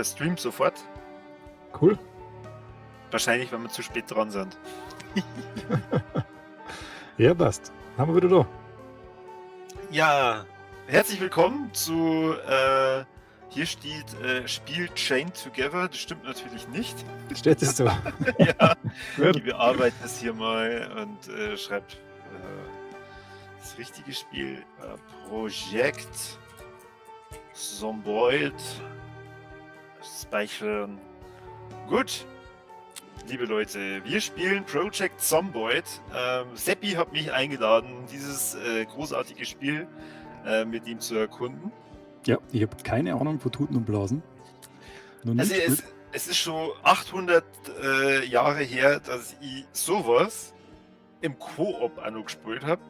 Stream sofort. Cool. Wahrscheinlich, wenn wir zu spät dran sind. Ja, passt. Haben wir wieder da. Ja, herzlich willkommen zu, hier steht, Spiel Chained Together. Das stimmt natürlich nicht. Steht es so. Ja, Gut. die bearbeitet es hier mal und schreibt das richtige Spiel. Projekt Zomboid speichern. Gut. Liebe Leute, wir spielen Project Zomboid. Seppi hat mich eingeladen, dieses großartige Spiel mit ihm zu erkunden. Ja, ich habe keine Ahnung von Tuten und Blasen. Noch nie Also gespielt. es ist schon 800 Jahre her, dass ich sowas im Koop auch noch gespielt habe.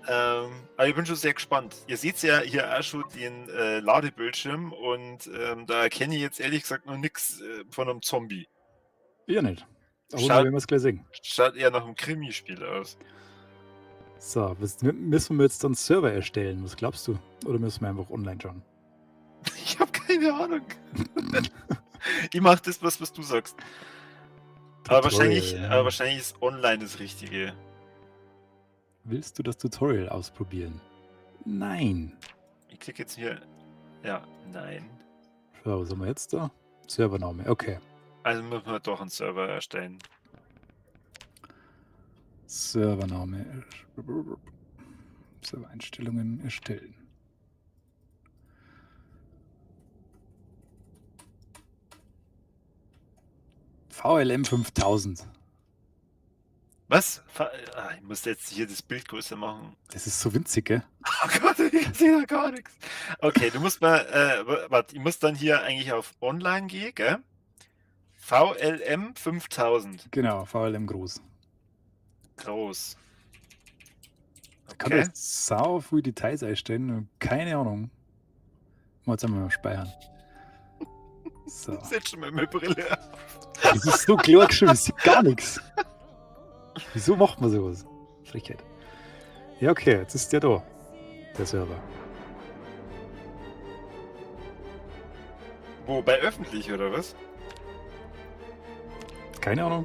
Aber ich bin schon sehr gespannt. Ihr seht ja hier auch schon den Ladebildschirm und da erkenne ich jetzt ehrlich gesagt noch nichts von einem Zombie. Ja, nicht. Aber Schaut- wir werden es gleich sehen. Schaut eher nach einem Krimispiel aus. So, müssen wir jetzt dann Server erstellen? Was glaubst du? Oder müssen wir einfach online schauen? Ich habe keine Ahnung. Ich mache das, was du sagst. Aber Tutorial, wahrscheinlich ist online das Richtige. Willst du das Tutorial ausprobieren? Nein. Ich klicke jetzt hier. Ja, nein. So, was haben wir jetzt da? Servername, okay. Also müssen wir doch einen Server erstellen. Servername. Servereinstellungen erstellen. VLM 5000. Was? Ich muss jetzt hier das Bild größer machen. Das ist so winzig, gell? Oh Gott, ich sehe da gar nichts. Okay, du musst mal, warte, ich muss dann hier eigentlich auf Online gehen, gell? VLM 5000. Genau, VLM groß. Groß. Kann Okay. jetzt sau viele Details einstellen. Keine Ahnung. Mal jetzt einmal speichern. So. Setz schon mal meine Brille. Das ist so klar geschrieben, ich sehe gar nichts. Wieso macht man sowas? Frechheit. Ja, okay, jetzt ist der da. Der Server. Wo, bei öffentlich oder was? Keine Ahnung.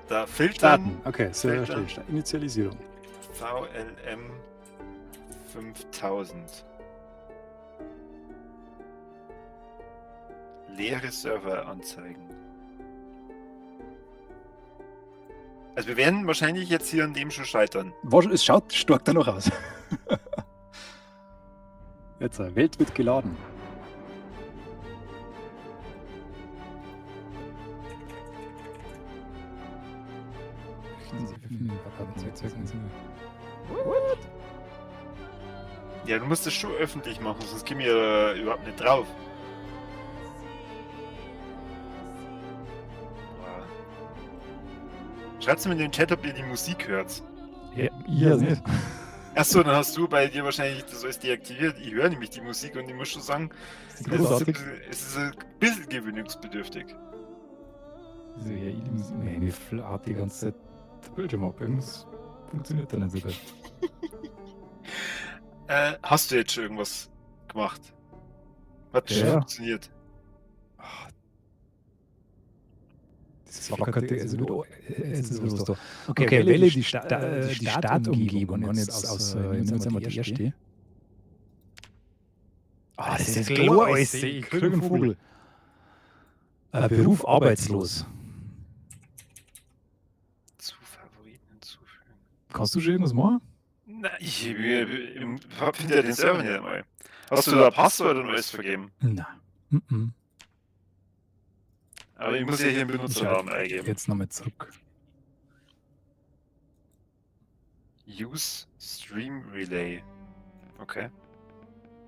Da filtern. Daten. Okay, Server Filtern. steht. Initialisierung. VLM 5000. Leere Server anzeigen. Also wir werden wahrscheinlich jetzt hier an dem schon scheitern. Es schaut stark danach aus. Jetzt, Welt wird geladen. Ja, du musst das schon öffentlich machen, sonst gehen wir überhaupt nicht drauf. Schreibt's mir in den Chat, ob ihr die Musik hört. Ja, ihr nicht. Achso, dann hast du bei dir wahrscheinlich das alles deaktiviert. Ich höre nämlich die Musik und ich muss schon sagen, es ist ein bisschen gewöhnungsbedürftig. Also, ja, meine flaht die ganze Zeit der Bildschirm ab. Irgendwas funktioniert da nicht so gut. Hast du jetzt schon irgendwas gemacht? Hat schon Ja. funktioniert? Das flackert, also jetzt ist was da. Okay, wähle die Startumgebung. Wenn jetzt aus, nehmen wir jetzt einmal die erste. Ah, das ist klar, alles. Ich kriege einen Vogel. Beruf arbeitslos. Zu Favoriten hinzufügen. Kannst du schon irgendwas machen? Na, ich finde ja den Server nicht einmal. Hast du da Passwort und alles vergeben? Nein. Aber ich muss ja hier einen Benutzernamen eingeben. Jetzt nochmal zurück. Use Stream Relay. Okay.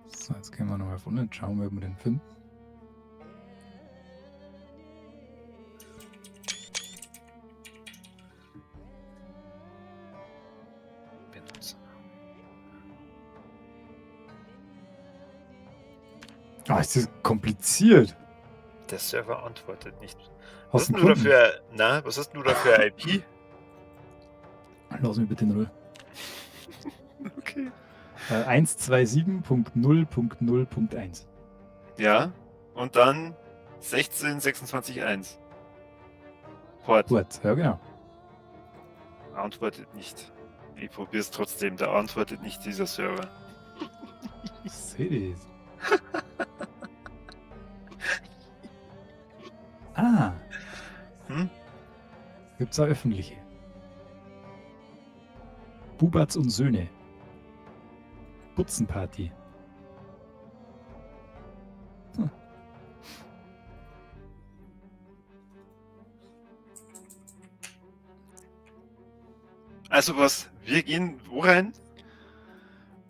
So, jetzt gehen wir nochmal auf unten, schauen wir, ob wir den finden. Benutzernamen. Ah, ist das kompliziert. Der Server antwortet nicht. Hast du Was hast du da für IP? Lass mich bitte in Ruhe. Okay. 127.0.0.1. Ja. Und dann 16.26.1. Port. Gut, ja genau. Antwortet nicht. Ich probier's trotzdem. Da antwortet nicht dieser Server. Ich sehe das. Ah, Hm? gibt's auch öffentliche. Bubatz und Söhne. Butzenparty. Also was? Wir gehen wo rein?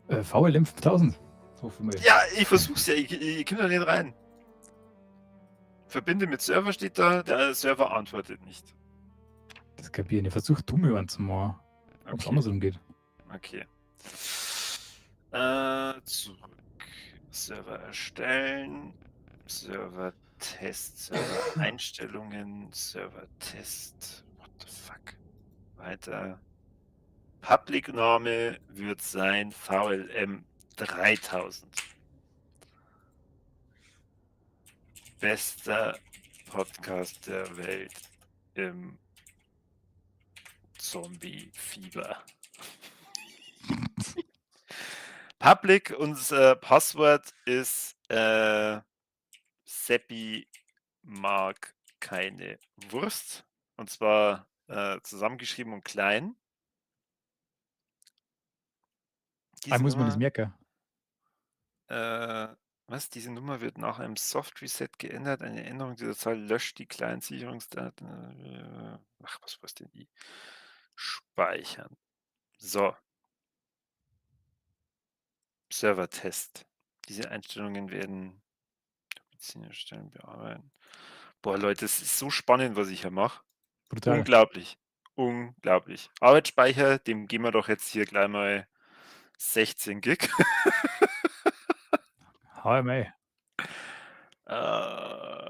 VLM 5000. Hoffen wir. Ja, ich versuch's ja. Ich komme da nicht rein. Verbinde mit Server steht da. Der Server antwortet nicht. Das kapiere ich nicht. Versuch du mir einen zu machen. Ob es andersrum geht. Okay. Zurück. Server erstellen. Server Test. Server Einstellungen. Server Test. What the fuck? Weiter. Public-Name wird sein VLM 3000. Bester Podcast der Welt im Zombie-Fieber. Public, unser Passwort ist Seppi mag keine Wurst. Und zwar zusammengeschrieben und klein. Diese Muss man das Nummer, merken. was? Diese Nummer wird nach einem Soft Reset geändert. Eine Änderung dieser Zahl löscht die kleinen Sicherungsdaten. Ach, was war's denn? Speichern. So. Server-Test. Diese Einstellungen werden Stellen bearbeiten. Boah, Leute, es ist so spannend, was ich hier mache. Brutal. Unglaublich. Unglaublich. Arbeitsspeicher, dem geben wir doch jetzt hier gleich mal 16 Gig. HMI.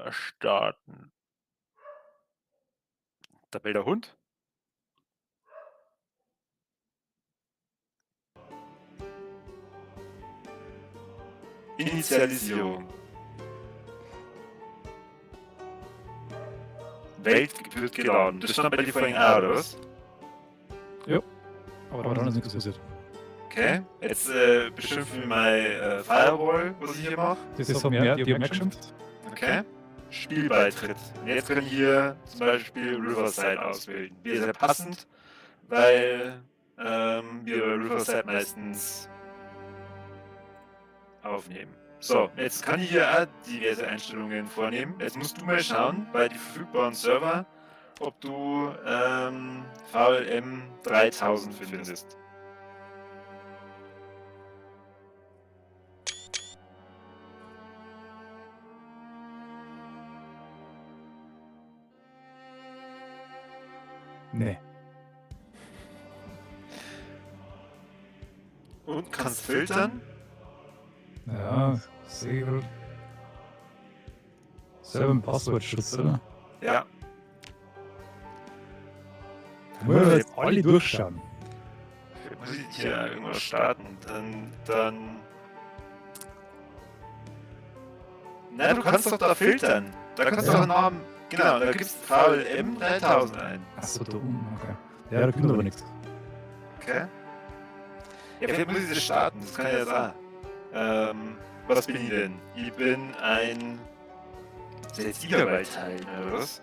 Starten. Tabelle der Hund. Initialisierung. Welt wird geladen. Das stand bei dir vorhin auch, oder was? Aber dann ist nichts passiert. Okay. Jetzt beschimpfen wir mal Firewall, was ich hier mache. Das haben wir, die haben mehr geschimpft. Okay. Spielbeitritt. Und jetzt können wir hier zum Beispiel Riverside auswählen. Wäre sehr passend, weil wir bei Riverside meistens aufnehmen. So, jetzt kann ich hier auch diverse Einstellungen vornehmen. Jetzt musst du mal schauen bei den verfügbaren Server, ob du VLM 3000 findest. Nee. Und kannst filtern. Ja, sehr gut. Selber ein Passwortschutz, oder? Ja. Da müssen wir jetzt alle durchschauen. Muss ich hier irgendwas starten? Dann. Na, du kannst doch da filtern. Da kannst du doch einen Namen. Genau, da gibst du VLM 3000 ein. Achso, da unten, okay. Ja, da kommt aber nichts. Okay. Ja, vielleicht muss ich das starten, das kann ja sein. Was bin ich denn? Ich bin ein 6 Gigabyte Teil, oder was?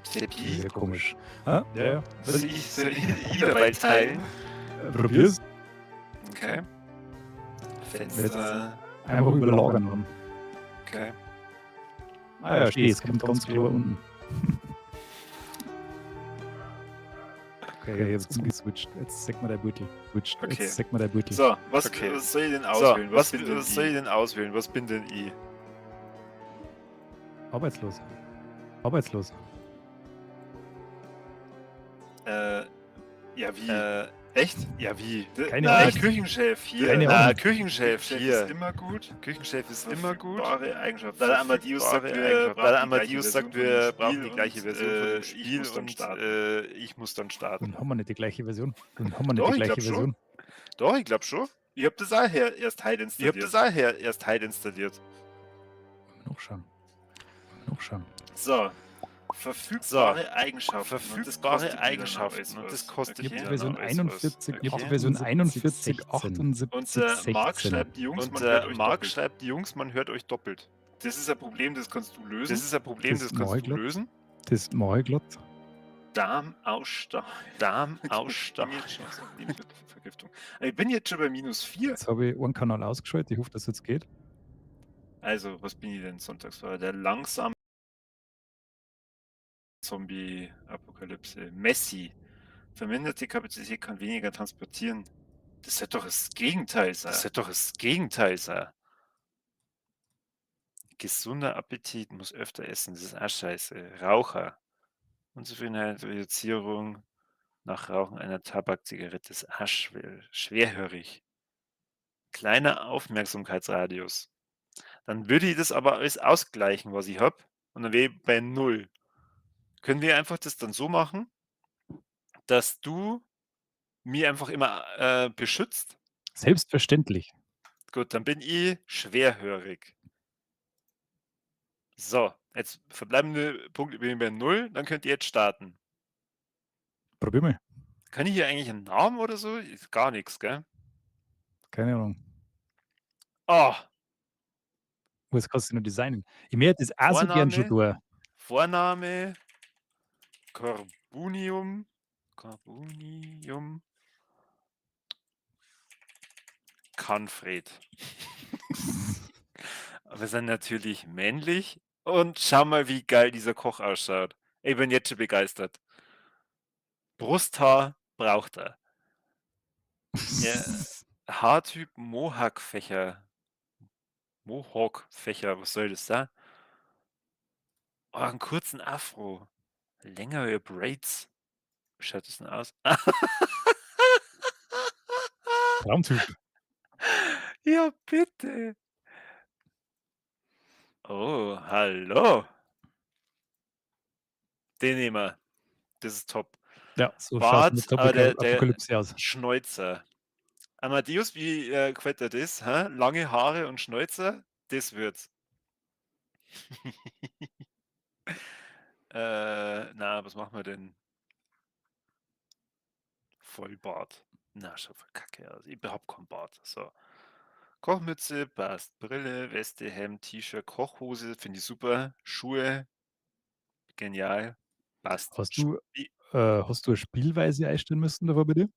Seppi? Sehr komisch. Ah, ja. Soll ich Gigabyte teilen? Probier's. Okay. Fenster. Einfach überlagern haben. Okay. Ah ja, steht, es kommt ganz klar unten. Okay, jetzt umgeswitcht. Jetzt zeig mal der Beutel. Switcht. Okay. Jetzt zeig mal der Beutel. So, was soll ich denn auswählen? So, was soll ich denn auswählen? Was bin denn ich? Arbeitslos. Arbeitslos. Ja, wie? Echt? Ja, wie? Keine Na, Ahnung. Küchenchef hier. Keine Na, Ahnung. Küchenchef hier. ist immer gut. Küchenchef ist immer gut. Verfügbare Eigenschaft. Da der Amadeus sagt, wir brauchen die gleiche Version von dem Spiel und ich muss dann starten. Dann haben wir nicht die gleiche Version. Dann haben wir nicht Doch, die ich glaub gleiche schon. Version. Doch, ich glaube schon. Ich hab das auch erst heute Ich habe das auch erst heute installiert. Nachschauen. Nachschauen. So. Verfügbare Eigenschaften. Verfügbare Eigenschaften und das kostet Ich habe hier Version noch alles 41, was. ich habe Okay. Version 41, 16. 78, Und Marc 16. schreibt die Jungs, Und man hört euch Marc doppelt. schreibt, die Jungs, man hört euch doppelt. Das ist ein Problem, das kannst du lösen. Das ist ein Problem, Das das kannst du Neuglot. lösen. Das mache ich glatt. Darmausstach. Darmausstach. Vergiftung. Ich bin jetzt schon bei -4. Jetzt habe ich einen Kanal ausgeschaltet. Ich hoffe, dass es jetzt geht. Also, was bin ich denn sonntagsfahrer? Der langsame Zombie-Apokalypse. Messi. Verminderte Kapazität kann weniger transportieren. Das soll doch das Gegenteil sein. Das wird doch das Gegenteil sein. Gesunder Appetit, muss öfter essen, das ist auch scheiße. Raucher. Unzufriedenheit, Reduzierung nach Rauchen einer Tabakzigarette ist auch schwerhörig. Kleiner Aufmerksamkeitsradius. Dann würde ich das aber alles ausgleichen, was ich habe. Und dann wäre ich bei 0. Können wir einfach das dann so machen, dass du mir einfach immer beschützt? Selbstverständlich. Gut, dann bin ich schwerhörig. So, jetzt verbleibende Punkte bin ich bei 0, dann könnt ihr jetzt starten. Probier mal. Kann ich hier eigentlich einen Namen oder so? Ist gar nichts, gell? Keine Ahnung. Oh, Was kannst du noch designen? Ich möchte das auch so gern schon tun. Vorname, Carbonium, Canfred. Wir sind natürlich männlich und schau mal, wie geil dieser Koch ausschaut. Ich bin jetzt schon begeistert. Brusthaar braucht er. Ja, Haartyp Mohawk-Fächer. Mohawk-Fächer, was soll das da? Oh, einen kurzen Afro. Längere Braids. Wie schaut das denn aus? Traumtyp. Ja, bitte. Oh, hallo. Den nehmen wir. Das ist top. Ja, so Bart, schaut aber mit der Apokalypse aus. Schnäuzer. Amadeus, wie gefällt dir das? Hä? Lange Haare und Schnäuzer? Das wird's. Na, was machen wir denn? Vollbart. Na, schaut voll kacke aus. Ich hab keinen Bart. So. Kochmütze, passt. Brille, Weste, Hemd, T-Shirt, Kochhose, finde ich super. Schuhe, genial. Passt. Hast du eine Spielweise einstellen müssen davor bei dir?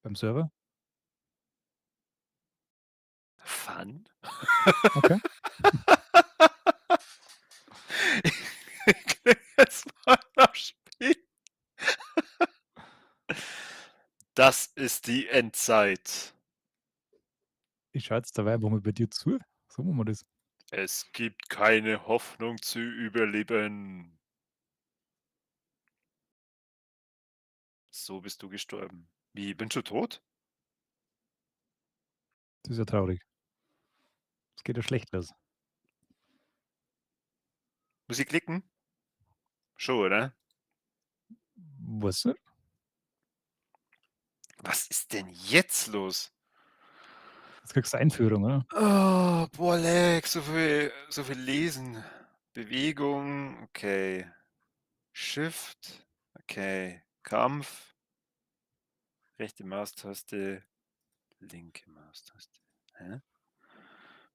Beim Server? Fun? Okay. Ich klick jetzt mal auf Spiel. Das ist die Endzeit. Ich schaue jetzt dabei mal bei dir zu. So machen wir das. Es gibt keine Hoffnung zu überleben. So bist du gestorben. Wie, bin schon tot? Das ist ja traurig. Es geht ja schlecht los. Muss ich klicken? Schon, oder? Was? Was ist denn jetzt los? Jetzt kriegst du Einführung, oder? Oh, boah, leck, so viel Lesen. Bewegung, okay. Shift, okay. Kampf. Rechte Maustaste, linke Maustaste. Hä?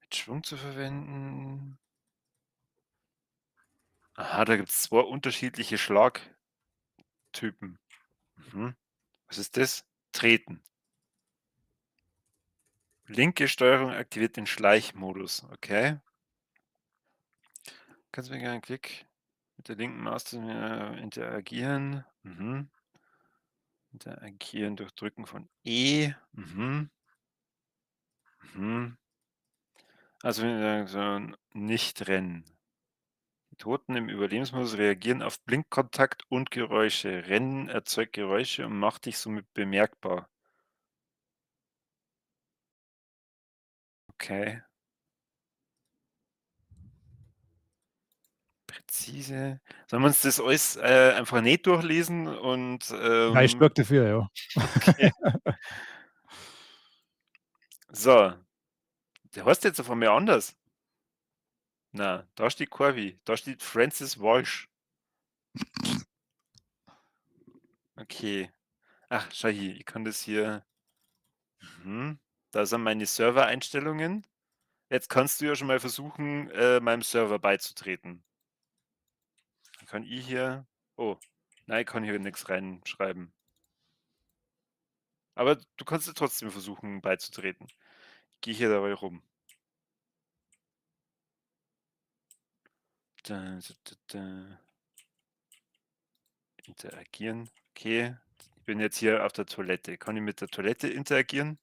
Mit Schwung zu verwenden. Aha, da gibt es 2 unterschiedliche Schlagtypen. Mhm. Was ist das? Treten. Linke Steuerung aktiviert den Schleichmodus. Okay. Kannst du mir gerne einen Klick mit der linken Maustaste interagieren. Mhm. Interagieren durch Drücken von E. Mhm. Mhm. Also so nicht rennen. Toten im Überlebensmodus reagieren auf Blinkkontakt und Geräusche. Rennen erzeugt Geräusche und macht dich somit bemerkbar. Okay. Präzise. Sollen wir uns das alles einfach nicht durchlesen und Ja, ich stark dafür, ja. okay. So. Der heißt jetzt von mir anders. Na, da steht Corby. Da steht Francis Walsh. Okay. Ach, schau hier. Ich kann das hier. Da sind meine Server-Einstellungen. Jetzt kannst du ja schon mal versuchen, meinem Server beizutreten. Dann kann ich hier. Oh, nein, ich kann hier nichts reinschreiben. Aber du kannst ja trotzdem versuchen, beizutreten. Ich gehe hier dabei rum. Interagieren. Okay. Ich bin jetzt hier auf der Toilette. Kann ich mit der Toilette interagieren?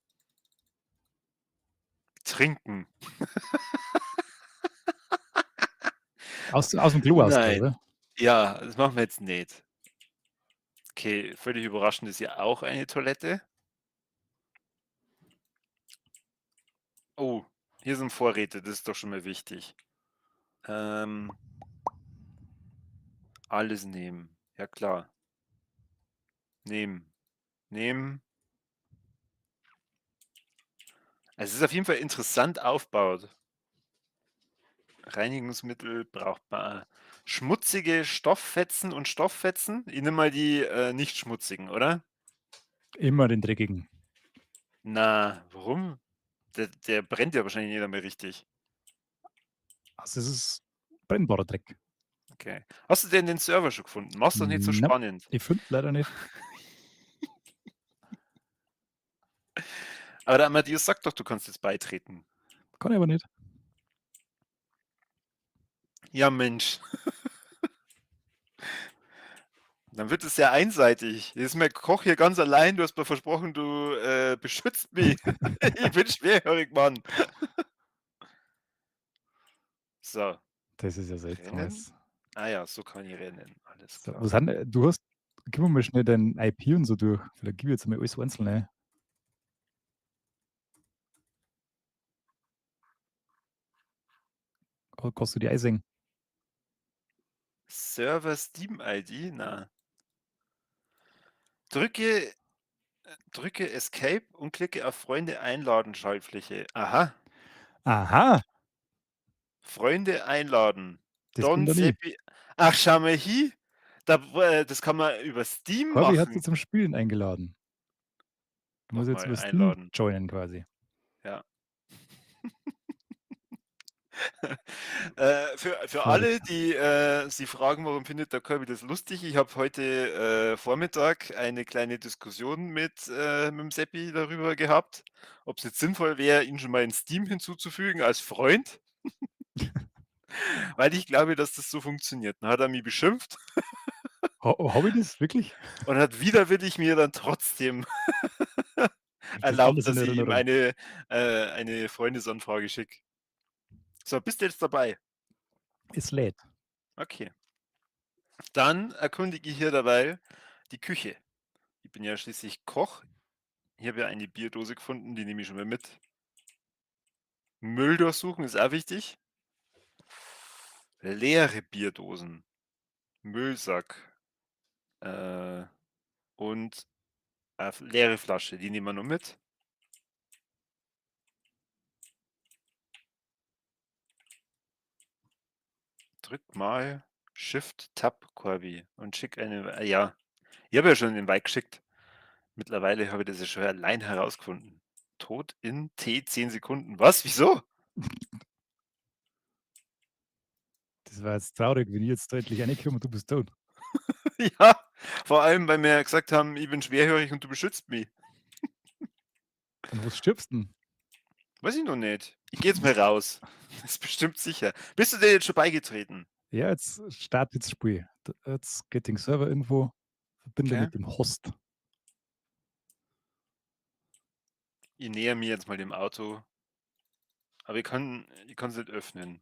Trinken. Aus dem Klo aus, Nein. oder? Ja, das machen wir jetzt nicht. Okay, völlig überraschend ist ja auch eine Toilette. Oh, hier sind Vorräte, das ist doch schon mal wichtig. Alles nehmen. Ja klar. Nehmen. Nehmen. Es ist auf jeden Fall interessant aufgebaut. Reinigungsmittel brauchbar. Schmutzige Stofffetzen und Stofffetzen. Ich nehme mal die nicht schmutzigen, oder? Immer den dreckigen. Na, warum? Der brennt ja wahrscheinlich nicht mehr richtig. Also, es ist brennbarer Dreck. Okay. Hast du denn den Server schon gefunden? Mach's doch nicht so Nope. spannend. Ich finde leider nicht. Aber der Amadeus sagt doch, du kannst jetzt beitreten. Kann ich aber nicht. Ja, Mensch. Dann wird es sehr einseitig. Jetzt ist mein Koch hier ganz allein. Du hast mir versprochen, du beschützt mich. Ich bin schwerhörig, Mann. So, Das ist ja seltsam. rennen. Jetzt. Ah ja, so kann ich rennen. Alles So, klar. was hat du hast gib mir mal schnell dein IP und so durch. Vielleicht gib ich jetzt mal alles einzeln ein. Kannst du die einsehen? Server Steam ID? Na. Drücke Escape und klicke auf Freunde einladen Schaltfläche. Aha. Aha, Freunde einladen. das Don kommt da nie. Seppi. Ach, schau mal hier. Das kann man über Steam Corby hat sie machen. zum Spielen eingeladen. Du musst jetzt Nochmal über Steam einladen. joinen quasi. Ja. Für Verrückt. alle, die sich fragen, warum findet der Kirby das lustig, ich habe heute Vormittag eine kleine Diskussion mit dem Seppi darüber gehabt, ob es jetzt sinnvoll wäre, ihn schon mal in Steam hinzuzufügen als Freund. Weil ich glaube, dass das so funktioniert. Dann hat er mich beschimpft Habe ich das wirklich? und hat widerwillig mir dann trotzdem Das erlaubt, alles in dass ich ihm Erinnerung. eine Freundesanfrage schicke. So, bist du jetzt dabei? Es lädt. Okay. Dann erkundige ich hier dabei die Küche. Ich bin ja schließlich Koch. Ich habe ja eine Bierdose gefunden, die nehme ich schon mal mit. Müll durchsuchen ist auch wichtig. Leere Bierdosen. Müllsack. Und leere Flasche, die nehmen wir noch mit. Drück mal Shift-Tab, Corby, und schick eine. Ja, ich habe ja schon den Wald geschickt. Mittlerweile habe ich das ja schon allein herausgefunden. Tod in T 10 Sekunden. Was? Wieso? Das war jetzt traurig, wenn ich jetzt da endlich reinkomme und du bist tot. Ja, vor allem, weil wir gesagt haben, ich bin schwerhörig und du beschützt mich. Und wo stirbst du denn? Weiß ich noch nicht. Ich gehe jetzt mal raus. Das ist bestimmt sicher. Bist du denn jetzt schon beigetreten? Ja, jetzt startet das Spiel. Jetzt Getting Server Info. Verbinde Okay. mit dem Host. Ich näher mir jetzt mal dem Auto. Aber ich kann es nicht öffnen.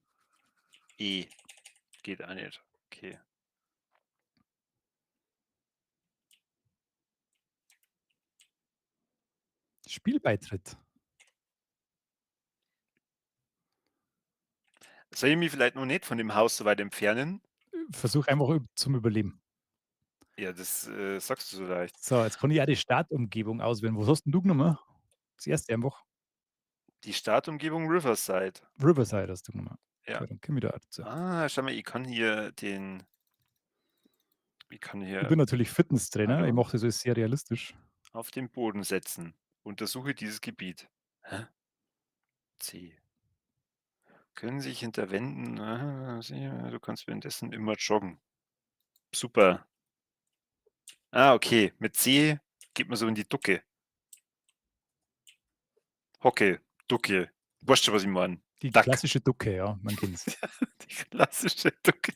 Geht auch nicht. Okay. Spielbeitritt. Soll ich mich vielleicht noch nicht von dem Haus so weit entfernen? Versuch einfach zum Überleben. Ja, das sagst du so leicht. So, jetzt kann ich auch die Startumgebung auswählen. Was hast denn du genommen? Das erste einfach. Die Startumgebung Riverside. Riverside hast du genommen. Ja. Okay, dann kommen wir da dazu. Ah, schau mal, ich kann hier den. Ich kann Ich hier bin natürlich Fitnesstrainer. Hallo? Ich mache das alles sehr realistisch. auf den Boden setzen. Untersuche dieses Gebiet. Hä? C. Können sich hinter Wänden. Du kannst währenddessen immer joggen. Super. Ah, okay. Mit C geht man so in die Ducke. Hocke, Ducke. Weißt du, was ich meine? Die Duck. klassische Ducke, ja, man kennt's. Die klassische Ducke.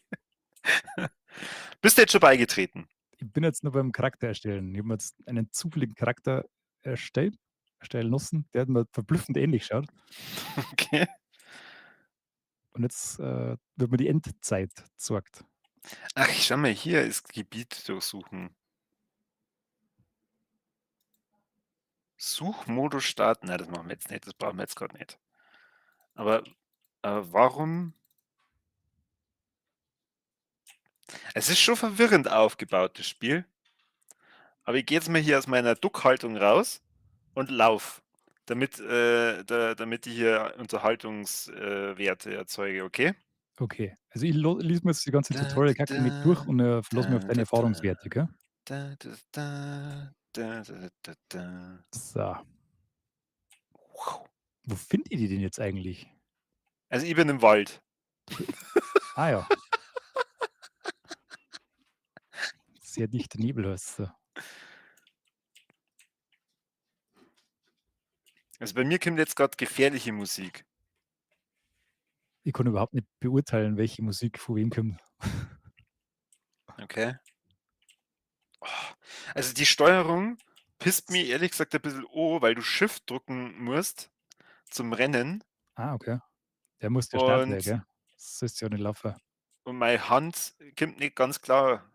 Bist du jetzt schon beigetreten? Ich bin jetzt nur beim Charakter erstellen. Ich habe mir jetzt einen zufälligen Charakter erstellen lassen, der hat mir verblüffend ähnlich schaut. Okay. Und jetzt wird mir die Endzeit gezeigt. Ach, schau mal, hier ist Gebiet durchsuchen. Suchmodus starten. Na, das machen wir jetzt nicht. Das brauchen wir jetzt gerade nicht. Aber warum? Es ist schon verwirrend aufgebaut, das Spiel. Aber ich gehe jetzt mal hier aus meiner Duckhaltung raus und lauf, damit ich hier Unterhaltungswerte erzeuge, okay? Okay, also ich lese mir jetzt die ganze Tutorial-Kacke mit durch und verlasse mich auf deine Erfahrungswerte, gell? Da, da, da, da, da, da, da. So. Wo finde ich die denn jetzt eigentlich? Also ich bin im Wald. Ah ja. Sehr dichter Nebel hast du. Also bei mir kommt jetzt gerade gefährliche Musik. Ich kann überhaupt nicht beurteilen, welche Musik von wem kommt. Okay. Oh, also die Steuerung pisst mich ehrlich gesagt ein bisschen weil du Shift drücken musst zum Rennen Ah, okay. Der muss der Start sein, und, gell? Das ist ja nicht laufen. und meine Hand kommt nicht ganz klar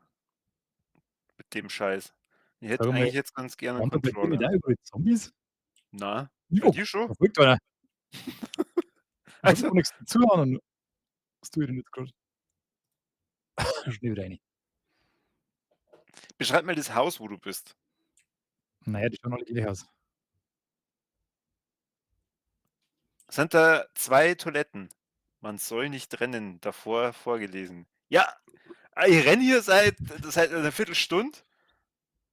mit dem Scheiß. Ich hätte Sag mal, eigentlich jetzt ganz gerne einen waren da bei dir nicht Controller. auch überall Zombies? Na, Ja, bei dir schon? verfolgt einer. Also, Also, nichts zuhören. Was tue ich denn jetzt gerade? Schnell wieder rein. beschreib mal das Haus, wo du bist. Naja, die schauen alle gleich aus. Sind da 2 Toiletten? Man soll nicht rennen, davor vorgelesen. Ja, ich renne hier seit einer Viertelstunde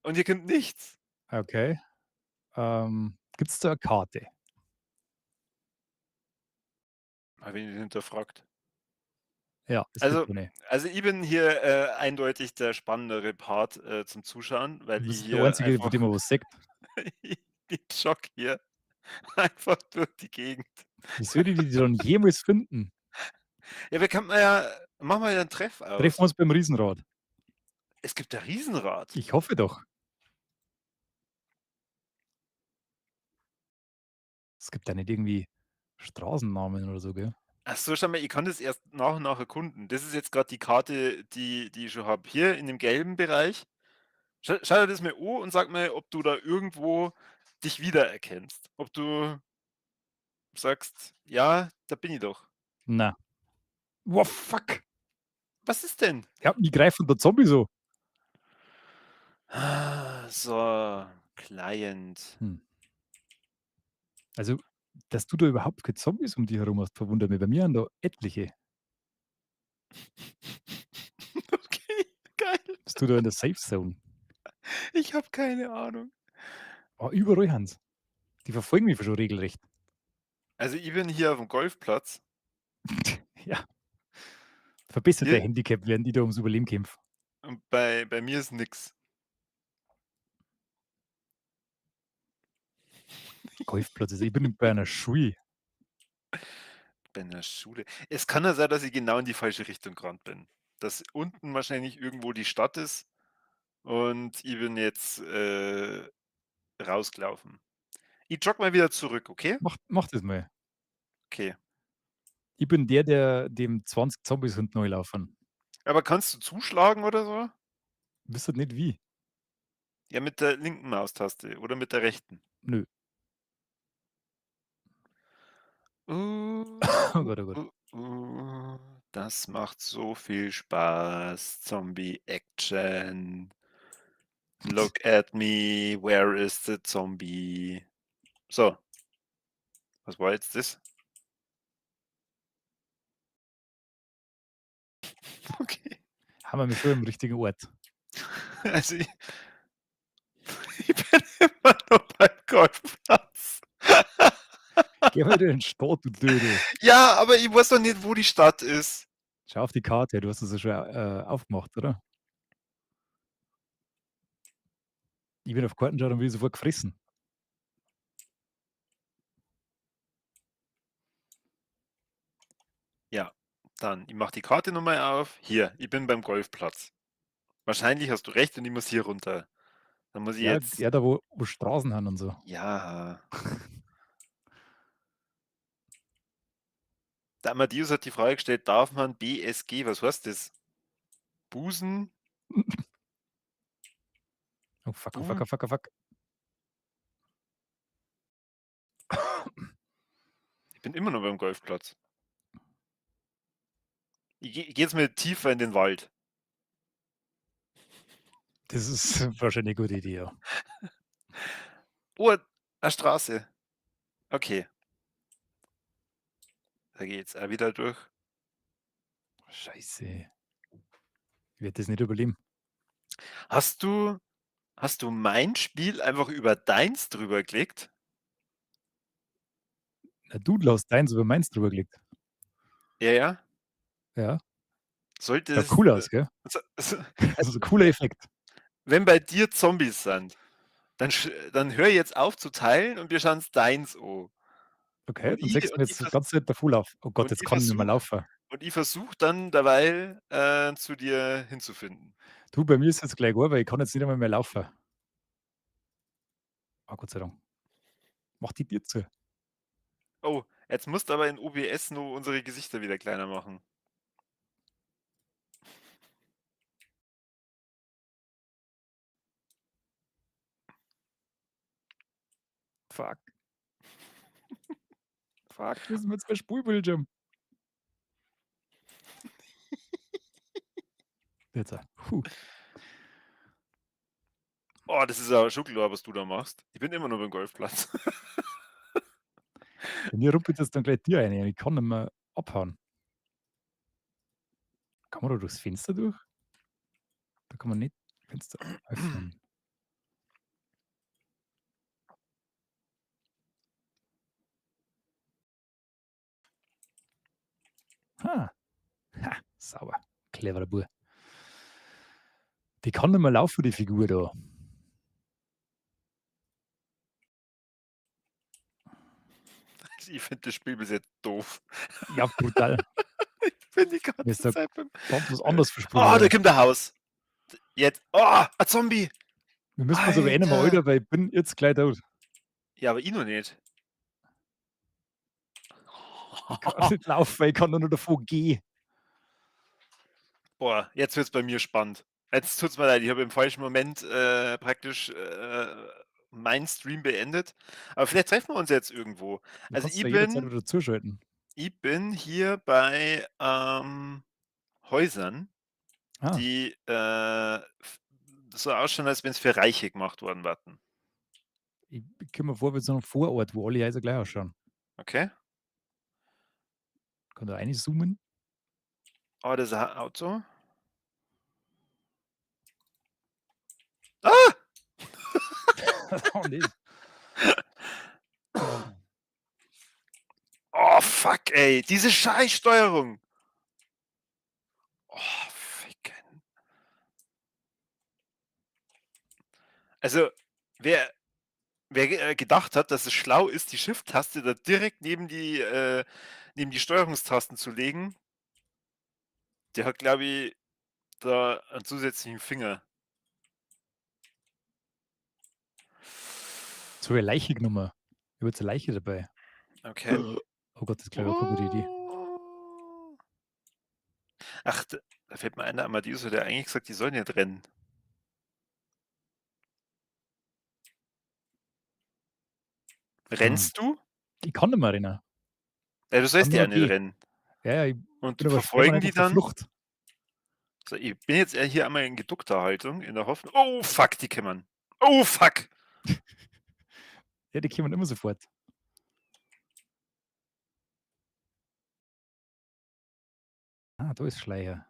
und hier kommt nichts. Okay. Gibt es da eine Karte? Habe ich nicht hinterfragt. Ja, das Also, gibt eine. also ich bin hier eindeutig der spannendere Part zum Zuschauen, weil Du ich bist der hier Einzige, von einfach dem man was sagt. ich jogg hier einfach durch die Gegend. Wie soll ich die dann jemals finden? Ja, machen wir ja einen Treff aus. Treffen wir uns beim Riesenrad. Es gibt ein Riesenrad. Ich hoffe doch. Es gibt da nicht irgendwie Straßennamen oder so, gell? Ach so, schau mal, ich kann das erst nach und nach erkunden. Das ist jetzt gerade die Karte, die ich schon habe. Hier in dem gelben Bereich. Schau dir das mal an und sag mir, ob du da irgendwo dich wiedererkennst. Ob du sagst, ja, da bin ich doch. Na. Wow, fuck. Was ist denn? Ja, die greifen der Zombie so. So, Client. Also, dass du da überhaupt keine Zombies um dich herum hast, verwundert mich. Bei mir haben da etliche. Okay, geil. Bist du da in der Safe Zone? Ich habe keine Ahnung. Oh, überall Hans. Die verfolgen mich schon regelrecht. Also ich bin hier auf dem Golfplatz. Ja. Verbesserte Hier? Handicap, werden die da ums Überleben kämpfen. Und bei mir ist nix. Golfplatz, also ich bin bei einer Schule. Bei einer Schule. Es kann ja sein, dass ich genau in die falsche Richtung gerannt bin. Dass unten wahrscheinlich irgendwo die Stadt ist und ich bin jetzt rausgelaufen. Ich jogge mal wieder zurück, okay? Mach das mal. Okay. Ich bin der dem 20 Zombies hinten laufen. Aber kannst du zuschlagen oder so? Wüsste nicht wie. Ja, mit der linken Maustaste oder mit der rechten. Nö. Uh, Oh Gott, oh Gott. Das macht so viel Spaß. Zombie-Action. Look at me, where is the zombie? So. Was war jetzt das? Okay. Haben wir mich schon im richtigen Ort. Also ich bin immer noch beim Golfplatz. Geh mal in den Stadt, du Dödel. Ja, aber ich weiß doch nicht, wo die Stadt ist. Schau auf die Karte, du hast das ja schon aufgemacht, oder? Ich bin auf Karten schauen und will sofort gefressen. Ja, dann, ich mache die Karte nochmal auf. Hier, ich bin beim Golfplatz. Wahrscheinlich hast du recht und ich muss hier runter. Dann muss ich Ja, jetzt. ja, da wo Straßen haben und so. Ja. Der Amadeus hat die Frage gestellt, darf man BSG, was heißt das? Busen? Oh fuck, oh fuck, oh fuck, oh fuck. Ich bin immer noch beim Golfplatz. Ich gehe jetzt mal tiefer in den Wald. Das ist wahrscheinlich eine gute Idee, ja. Oh, eine Straße. Okay. Da gehe ich jetzt auch wieder durch. Scheiße. Ich werde das nicht überleben. Hast du mein Spiel einfach über deins drüber gelegt? Na, du hast deins über meins drüber gelegt. Ja, ja. Ja. Sollte Schaut es. cool aus, gell? Also, Also ein cooler Effekt. wenn bei dir Zombies sind, dann hör jetzt auf zu teilen und wir schauen es deins an. Okay, Und dann ich, setzt und mir ich, jetzt ganz Zeit der Full auf. Oh Gott, und jetzt ich kann ich nicht mehr versuch, laufen. und ich versuche dann dabei zu dir hinzufinden. Du, bei mir ist jetzt gleich gut, weil ich kann jetzt nicht einmal mehr laufen. Oh, Gott sei Dank. Mach die Tür zu. Oh, jetzt musst du aber in OBS nur unsere Gesichter wieder kleiner machen. Fuck. Fuck, das ist mit zwei Spulbildschirm. Jetzt. Oh, das ist aber schon klar, was du da machst. Ich bin immer noch beim Golfplatz. Bei mir ruppelt jetzt dann gleich Tür rein. Ich kann nicht mehr abhauen. Kann man da durchs Fenster durch? Da kann man nicht Fenster öffnen. Ha, sauber. Cleverer Bub. Die kann nicht mehr laufen, die Figur da. Ich finde das Spiel bis jetzt doof. Ja, brutal. Ich bin die Mir ist ganze da Zeit beim. ganz was anderes versprochen. Oh, da kommt ein Haus. Jetzt. Oh, ein Zombie. Wir müssen uns aber eh nicht mehr, Alter. Alter, weil ich bin jetzt gleich tot. Ja, aber ich noch nicht. Ich kann nicht laufen, weil ich kann nur davon gehen. Boah, jetzt wird es bei mir spannend. Jetzt tut's mir leid, ich habe im falschen Moment praktisch meinen Stream beendet. Aber vielleicht treffen wir uns jetzt irgendwo. Du Also kannst ja jederzeit wieder zuschalten. ich bin hier bei Häusern, Ah, die so ausschauen, als wenn es für Reiche gemacht worden wären. ich komme mir vor, wie so einem Vorort, wo alle Häuser gleich ausschauen. Okay? Kann da reinzoomen? Oh, das ist ein Auto. Ah! Oh, nee. Oh, fuck, ey. Diese Scheißsteuerung. Oh, ficken. Also, wer gedacht hat, dass es schlau ist, die Shift-Taste da direkt neben die Steuerungstasten zu legen, der hat, glaube ich, da einen zusätzlichen Finger. So eine Leiche genommen. Ich habe jetzt eine Leiche dabei. Okay. Oh Gott, das ist, glaube ich, auch keine gute Idee. Ach, da fällt mir einer Amadeus, der eigentlich gesagt, die sollen nicht rennen. Rennst du? Ich kann nicht mehr rennen. Ja, du sollst Kann ja nur nicht gehen. rennen. Ja, ich Und bin aber verfolgen permanent die auf der dann? Flucht. So, ich bin jetzt eher hier einmal in geduckter Haltung, in der Hoffnung. Oh, fuck, die kämmern. Oh, fuck. Ja, die kommen immer sofort. Ah, da ist Schleier.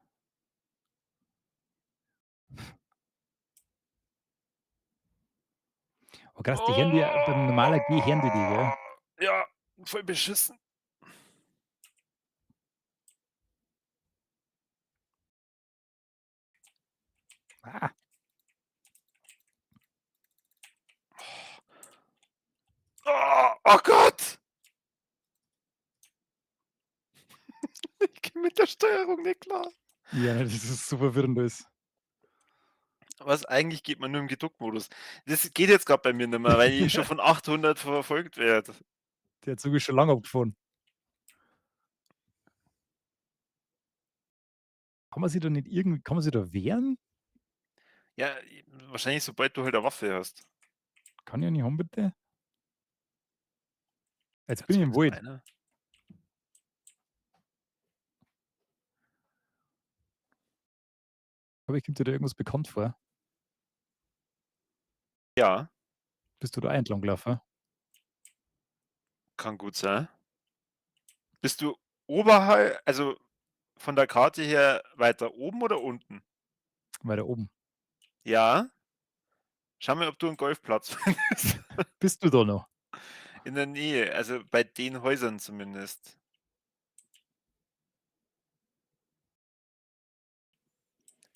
Oh krass, die hören die beim normaler G hören die, gell? Ja, voll beschissen. Ah, Oh Gott! Ich gehe mit der Steuerung nicht klar. ja, das ist so verwirrend ist. Was eigentlich geht man nur im Geduckt-Modus. Das geht jetzt gerade bei mir nicht mehr, weil ich schon von 800 verfolgt werde. Der Zug ist schon lange abgefahren. Kann man sich da nicht irgendwie, kann man sich da wehren? Ja, wahrscheinlich sobald du halt eine Waffe hast. Kann ich ja nicht haben, bitte? Jetzt Da bin ich im zumindest Wald. einer. Aber ich kommt dir da irgendwas bekannt vor. Ja, Bist du da entlang gelaufen? kann gut sein. Bist du oberhalb, also von der Karte her weiter oben oder unten? Weiter oben. Ja. Schau mal, ob du einen Golfplatz findest. Bist du da noch? In der Nähe, also bei den Häusern zumindest.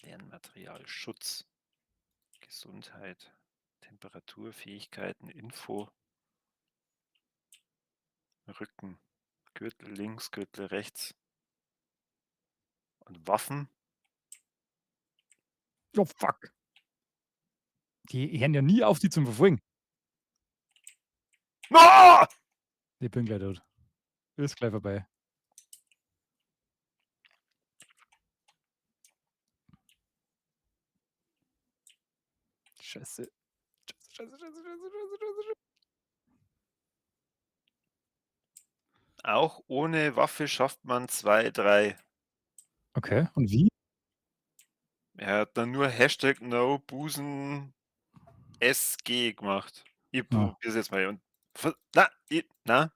Lernmaterial, Schutz, Gesundheit, Temperatur, Fähigkeiten, Info, Rücken, Gürtel links, Gürtel rechts. Und Waffen? Oh, fuck. Die hören ja nie auf, die zum Verfolgen. Ah! Ich bin gleich tot. Ist gleich vorbei. Scheiße. Scheiße. Auch ohne Waffe schafft man 2, 3. Okay, und wie? Er hat dann nur Hashtag No Busen SG gemacht. Ich Ah. probier's jetzt mal. Und na,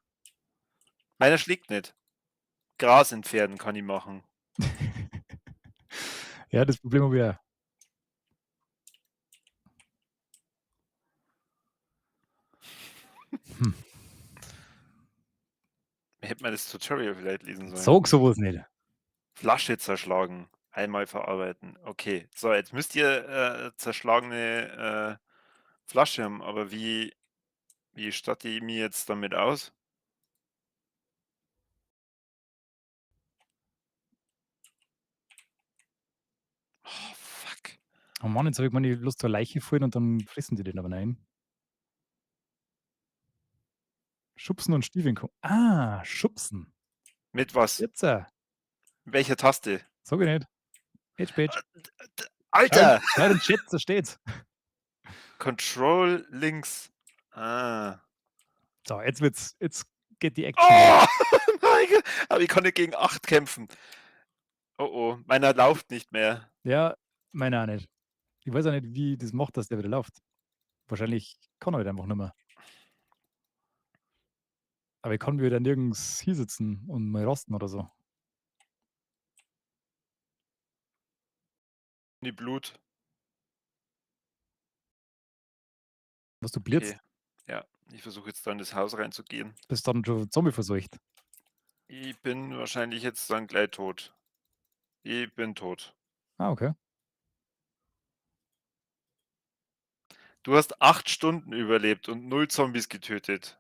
meiner schlägt nicht. Gras entfernen kann ich machen. Ja, das Problem habe ich auch. Hm. Hätte man das Tutorial vielleicht lesen sollen. Sag sowas nicht. Flasche zerschlagen. Einmal verarbeiten. Okay. So, jetzt müsst ihr zerschlagene Flasche haben. Aber wie statte ich mich jetzt damit aus? Oh, fuck. Oh Mann, jetzt habe ich meine Lust zur Leiche fallen und dann fressen die den aber rein. Schubsen und Stiefeln. Ah, schubsen. Mit was? Jetzt. Welcher Taste? Sag ich nicht. Page. Alter! Schau den Chat, da steht's. Control links. Ah. So, jetzt geht die Action. Oh! Nein, aber ich kann nicht gegen 8 kämpfen. Oh oh, meiner läuft nicht mehr. Ja, meiner auch nicht. Ich weiß auch nicht, wie das macht, dass der wieder läuft. Wahrscheinlich kann er halt einfach nicht mehr. Aber ich kann wieder nirgends hier sitzen und mal rasten oder so. Die Blut. Was du blitzt, Okay. Ja, ich versuche jetzt da in das Haus reinzugehen. bist dann schon Zombie verseucht. Ich bin wahrscheinlich jetzt dann gleich tot. Ich bin tot. Ah, okay. Du hast 8 Stunden überlebt und 0 Zombies getötet.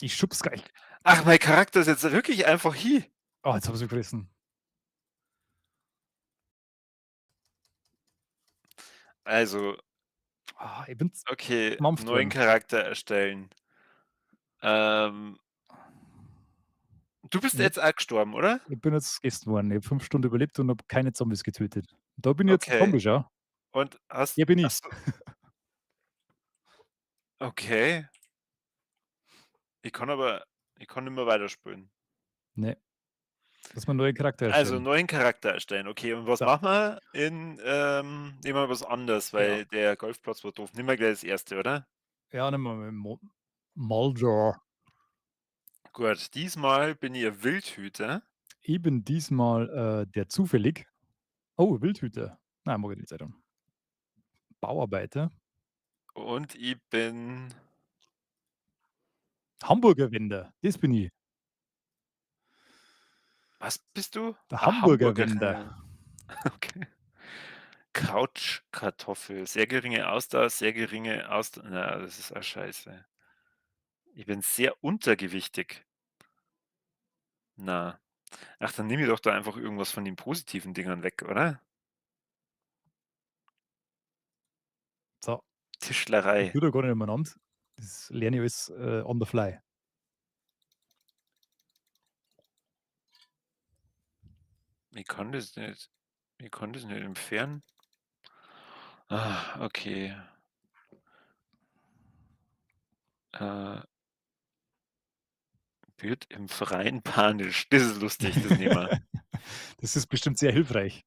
Ich schub's gleich. Ach, mein Charakter ist jetzt wirklich einfach hier. Oh, jetzt hab ich gerissen. Also, Ah, ich bin's. okay, Mampft neuen worden. Charakter erstellen. Du bist Ja. jetzt auch gestorben, oder? Ich bin jetzt gegessen worden. Ich habe 5 Stunden überlebt und habe keine Zombies getötet. Da bin ich jetzt ein Okay. Zombie, schau. Und hast. Hier bin ich. Achso. Okay. Ich kann nicht mehr weiterspielen. Ne. Lass mal 'n neuen Charakter Also erstellen. neuen Charakter erstellen. Okay, und was So. machen wir? Nehmen wir was anderes, weil Ja. der Golfplatz war doof. Nehmen wir gleich das erste, oder? Ja, nehmen wir mal Mulder. Gut, diesmal bin ich ein Wildhüter Ich bin diesmal, der zufällig Wildhüter. Nein, mag ich nicht sein. Bauarbeiter. und ich bin. Hamburger Wender, das bin ich. Was bist du? Der Ah, Hamburger Hamburgerin. Wender. Okay. Couchkartoffel. Sehr geringe Ausdauer, sehr geringe Ausdauer. Na, das ist auch scheiße. Ich bin sehr untergewichtig. Na. Ach, dann nehme ich doch da einfach irgendwas von den positiven Dingern weg, oder? So, ich Tischlerei. tue da gar nicht umeinander. Das lerne ich alles, on the fly. Ich kann das nicht entfernen. Ah, okay. Wird im Freien panisch. Das ist lustig, das nehmen wir. Das ist bestimmt sehr hilfreich.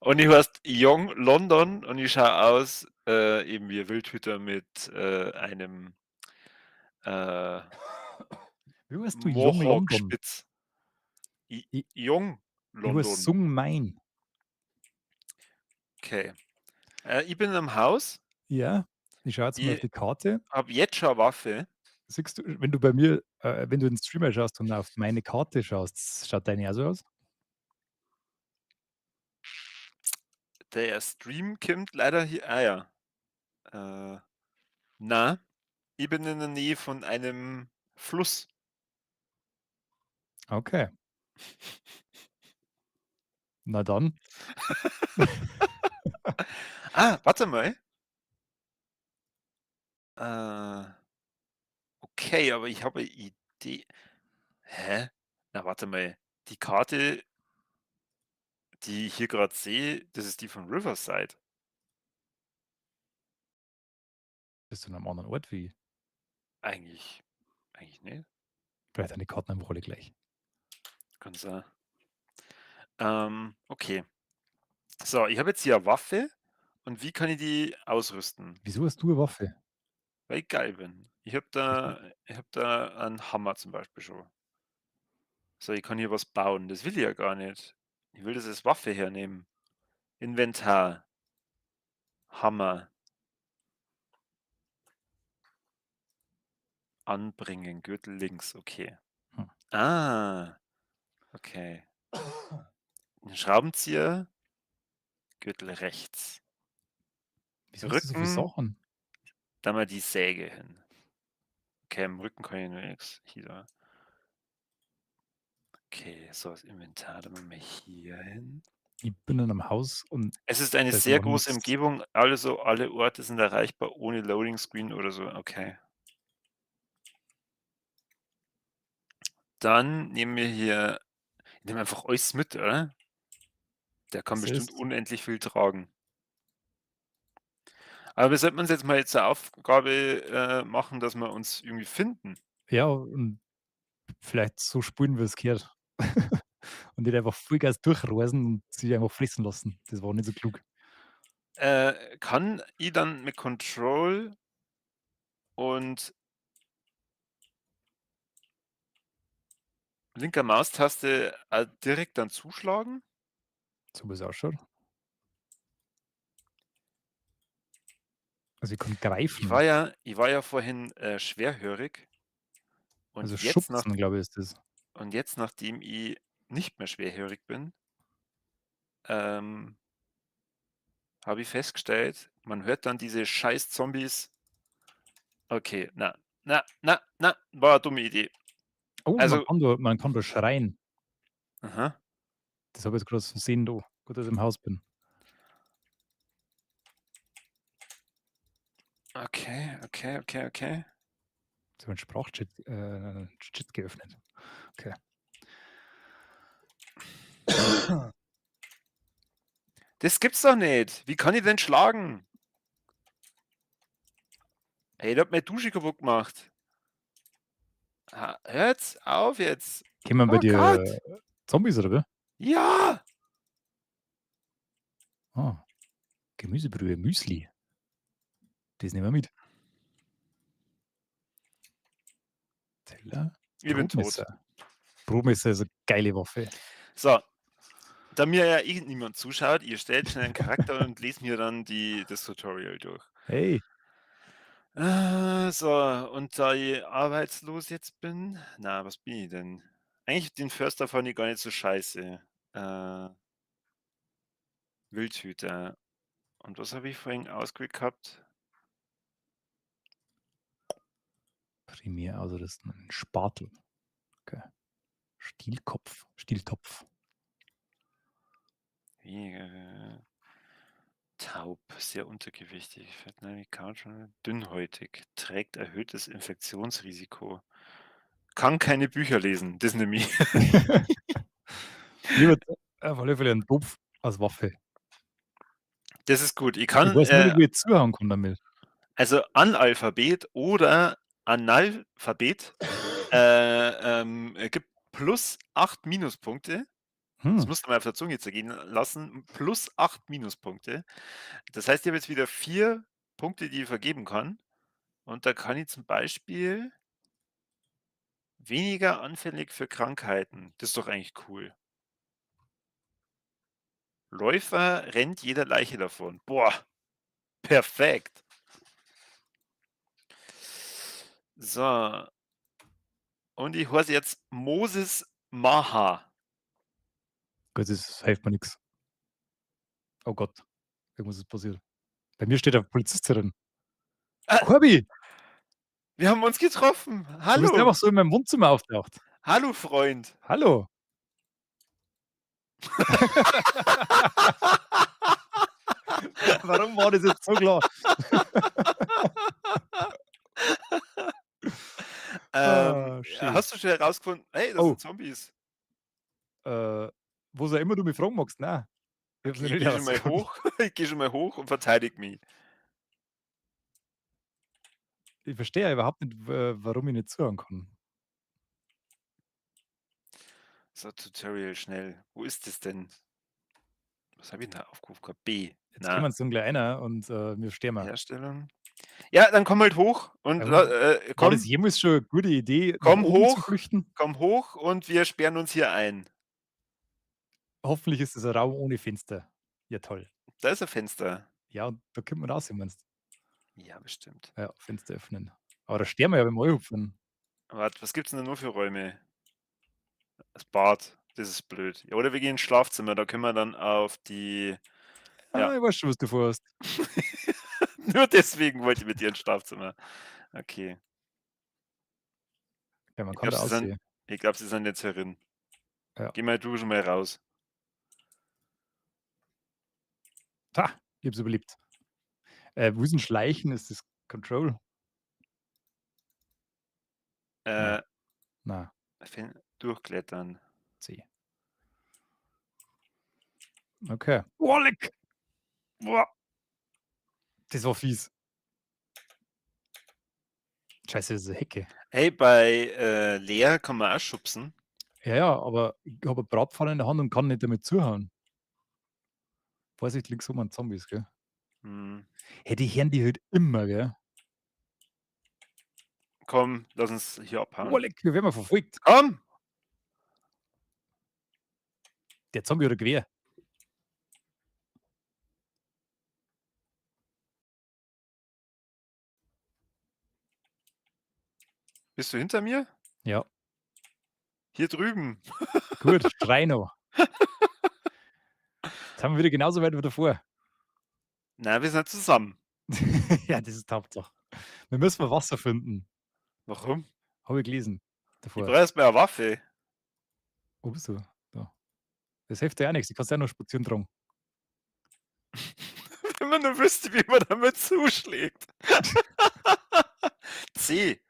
Und ich heißt Young London und ich schaue aus, eben wie ein Wildhüter mit einem Wie heißt du? Young London? Mohawk-Spitz. I Young Ich heiße London. Sung Mein. Okay. Ich bin im Haus, Ja, ich schaue jetzt mal auf ich die Karte. habe jetzt schon eine Waffe. Siehst du, wenn du bei mir wenn du in den Streamer schaust und auf meine Karte schaust, schaut deine auch so aus? Der Stream kommt leider hier. Ah ja. Na, ich bin in der Nähe von einem Fluss. Okay. Na dann. Warte mal. Okay, aber ich habe eine Idee. Hä? Na, warte mal. Die Karte, die ich hier gerade sehe, das ist die von Riverside. Bist du an einem anderen Ort wie ich? Eigentlich nicht. Vielleicht sind die Karten einfach alle gleich. Kann sein. Okay. So, ich habe jetzt hier eine Waffe und wie kann ich die ausrüsten? Wieso hast du eine Waffe? Weil ich geil bin. Ich habe da einen Hammer zum Beispiel schon. So, ich kann hier was bauen. Das will ich ja gar nicht. Ich will das als Waffe hernehmen. Inventar. Hammer. Anbringen. Gürtel links. Okay. Hm. Okay. Ein Schraubenzieher. Gürtel rechts. Wieso hast du so viele Rücken. Sachen? Da mal die Säge hin. Okay, im Rücken kann ich nur nichts. Hier da. Okay, so das Inventar, dann machen wir hier hin. Ich bin in einem Haus und Es ist eine da ist sehr einfach große nichts. Umgebung, also alle Orte sind erreichbar ohne Loading Screen oder so. Okay. Dann nehmen wir hier. Ich nehme einfach alles mit, oder? Der kann Das bestimmt ist unendlich viel tragen. Aber wir sollten uns jetzt mal zur Aufgabe machen, dass wir uns irgendwie finden. ja, und vielleicht so spielen, wie es gehört. Und nicht einfach Vollgas durchrasen und sich einfach fressen lassen. Das war nicht so klug. Kann ich dann mit Control und linker Maustaste direkt dann zuschlagen? So wie es ausschaut. Also ich kann greifen. Ich war ja vorhin schwerhörig. Und Also jetzt, schubsen, glaube ich, ist das. nachdem ich nicht mehr schwerhörig bin, habe ich festgestellt, man hört dann diese scheiß Zombies. Okay, war eine dumme Idee. Oh, Also, man kann da schreien. aha, Das habe ich jetzt gerade gesehen da. Gut, dass ich im Haus bin. okay. Jetzt habe ich einen Sprachchat Chat geöffnet. Okay. Das gibt's doch nicht. Wie kann ich denn schlagen? Ey, der hat meine Dusche kaputt gemacht. Hört's auf jetzt. Kommen bei Oh dir Gott. Zombies oder wie? Ja. Ah, Gemüsebrühe, Müsli. Das nehmen wir mit. Teller. Ich bin tot. Brotmesser. Brotmesser ist eine geile Waffe. So. Da mir ja niemand zuschaut, ihr stellt schnell einen Charakter und lest mir dann das Tutorial durch. Hey, So, und da ich arbeitslos jetzt bin, na, was bin ich denn? Eigentlich den Förster fand ich gar nicht so scheiße. Wildhüter. Und was habe ich vorhin ausgewählt gehabt? primär, also das ist ein Spatel. Okay. Stieltopf. Taub, sehr untergewichtig, dünnhäutig, trägt erhöhtes Infektionsrisiko, kann keine Bücher lesen, das nehme ich. Lieber auf alle Fälle einen Topf als Waffe. Das ist gut. Ich Ich kann, weiß nicht, wie ich zuhauen kann damit. also Analphabet oder Analphabet gibt plus 8 Minuspunkte. Das musst du mal auf der Zunge zergehen lassen. Plus 8 Minuspunkte. Das heißt, ich habe jetzt wieder 4 Punkte, die ich vergeben kann. Und da kann ich zum Beispiel weniger anfällig für Krankheiten. Das ist doch eigentlich cool. Läufer rennt jeder Leiche davon. Boah, perfekt. So. Und ich heiße jetzt Moses Maha. Gut, das hilft mir nichts. Oh Gott, irgendwas ist passiert. Bei mir steht eine Polizistin. Corby, Wir haben uns getroffen. du bist Hallo. einfach so in meinem Wohnzimmer auftaucht. Hallo, Freund. Hallo. Warum war das jetzt so klar? Shit. Hast du schon herausgefunden, hey, das Oh. sind Zombies. Wo immer du mich fragen magst, nein. Ich hab's Okay, nicht ich gehe schon mal herausgefunden. hoch. Ich gehe schon mal hoch und verteidige mich. Ich verstehe ja überhaupt nicht, warum ich nicht zuhören kann. So, Tutorial schnell. Wo ist das denn? Was habe ich denn da aufgerufen gehabt? B. Jetzt gehen wir uns dann gleich einer und wir stehen mal. Herstellung. Ja, dann komm halt hoch und War komm, das jemals schon eine gute Idee, Komm nach oben zu hoch. flüchten? komm hoch und wir sperren uns hier ein. Hoffentlich ist es ein Raum ohne Fenster. Ja, toll. Da ist ein Fenster. Ja, und da kommt man raus, wenn man's. Ja, bestimmt. Ja, Fenster öffnen. Aber da sterben wir ja beim Euhupfen. Warte, was gibt's denn da nur für Räume? Das Bad. Das ist blöd. Ja, oder wir gehen ins Schlafzimmer, da können wir dann auf die. Ja. Ich weiß schon, was du vorhast. Nur deswegen wollte ich mit dir ins Schlafzimmer. Okay. Ja, man Ich kann glaub, da sie aussehen. Ich glaube, sie sind jetzt herin. Ja. Geh mal du schon mal raus. Ha, ich hab's überlebt. Wo ist ein Schleichen? Ist das Control? Äh, Na, durchklettern. C. Okay. Oh, leck! Boah. Das war fies. Scheiße, das ist eine Hecke. Hey, bei Lea kann man auch schubsen. Ja, aber ich habe eine Bratpfanne in der Hand und kann nicht damit zuhauen. Vorsicht, links oben an Zombies, gell? Hm. Hey, die hören die halt immer, gell? Komm, lass uns hier Oh, abhauen. leck, wir werden verfolgt. Komm! Der Zombie oder Gewehr. Bist du hinter mir? Ja, Hier drüben. gut, 3 noch. Jetzt haben wir wieder genauso weit wie davor. Na, wir sind zusammen. Ja, das ist Hauptsache. Wir müssen mal Wasser finden. Warum? Habe ich gelesen. Ich Davor. brauche erstmal eine Waffe. Wo bist du? Da. Das hilft dir ja nichts. Du kannst ja noch spazieren tragen. Wenn man nur wüsste, wie man damit zuschlägt. C.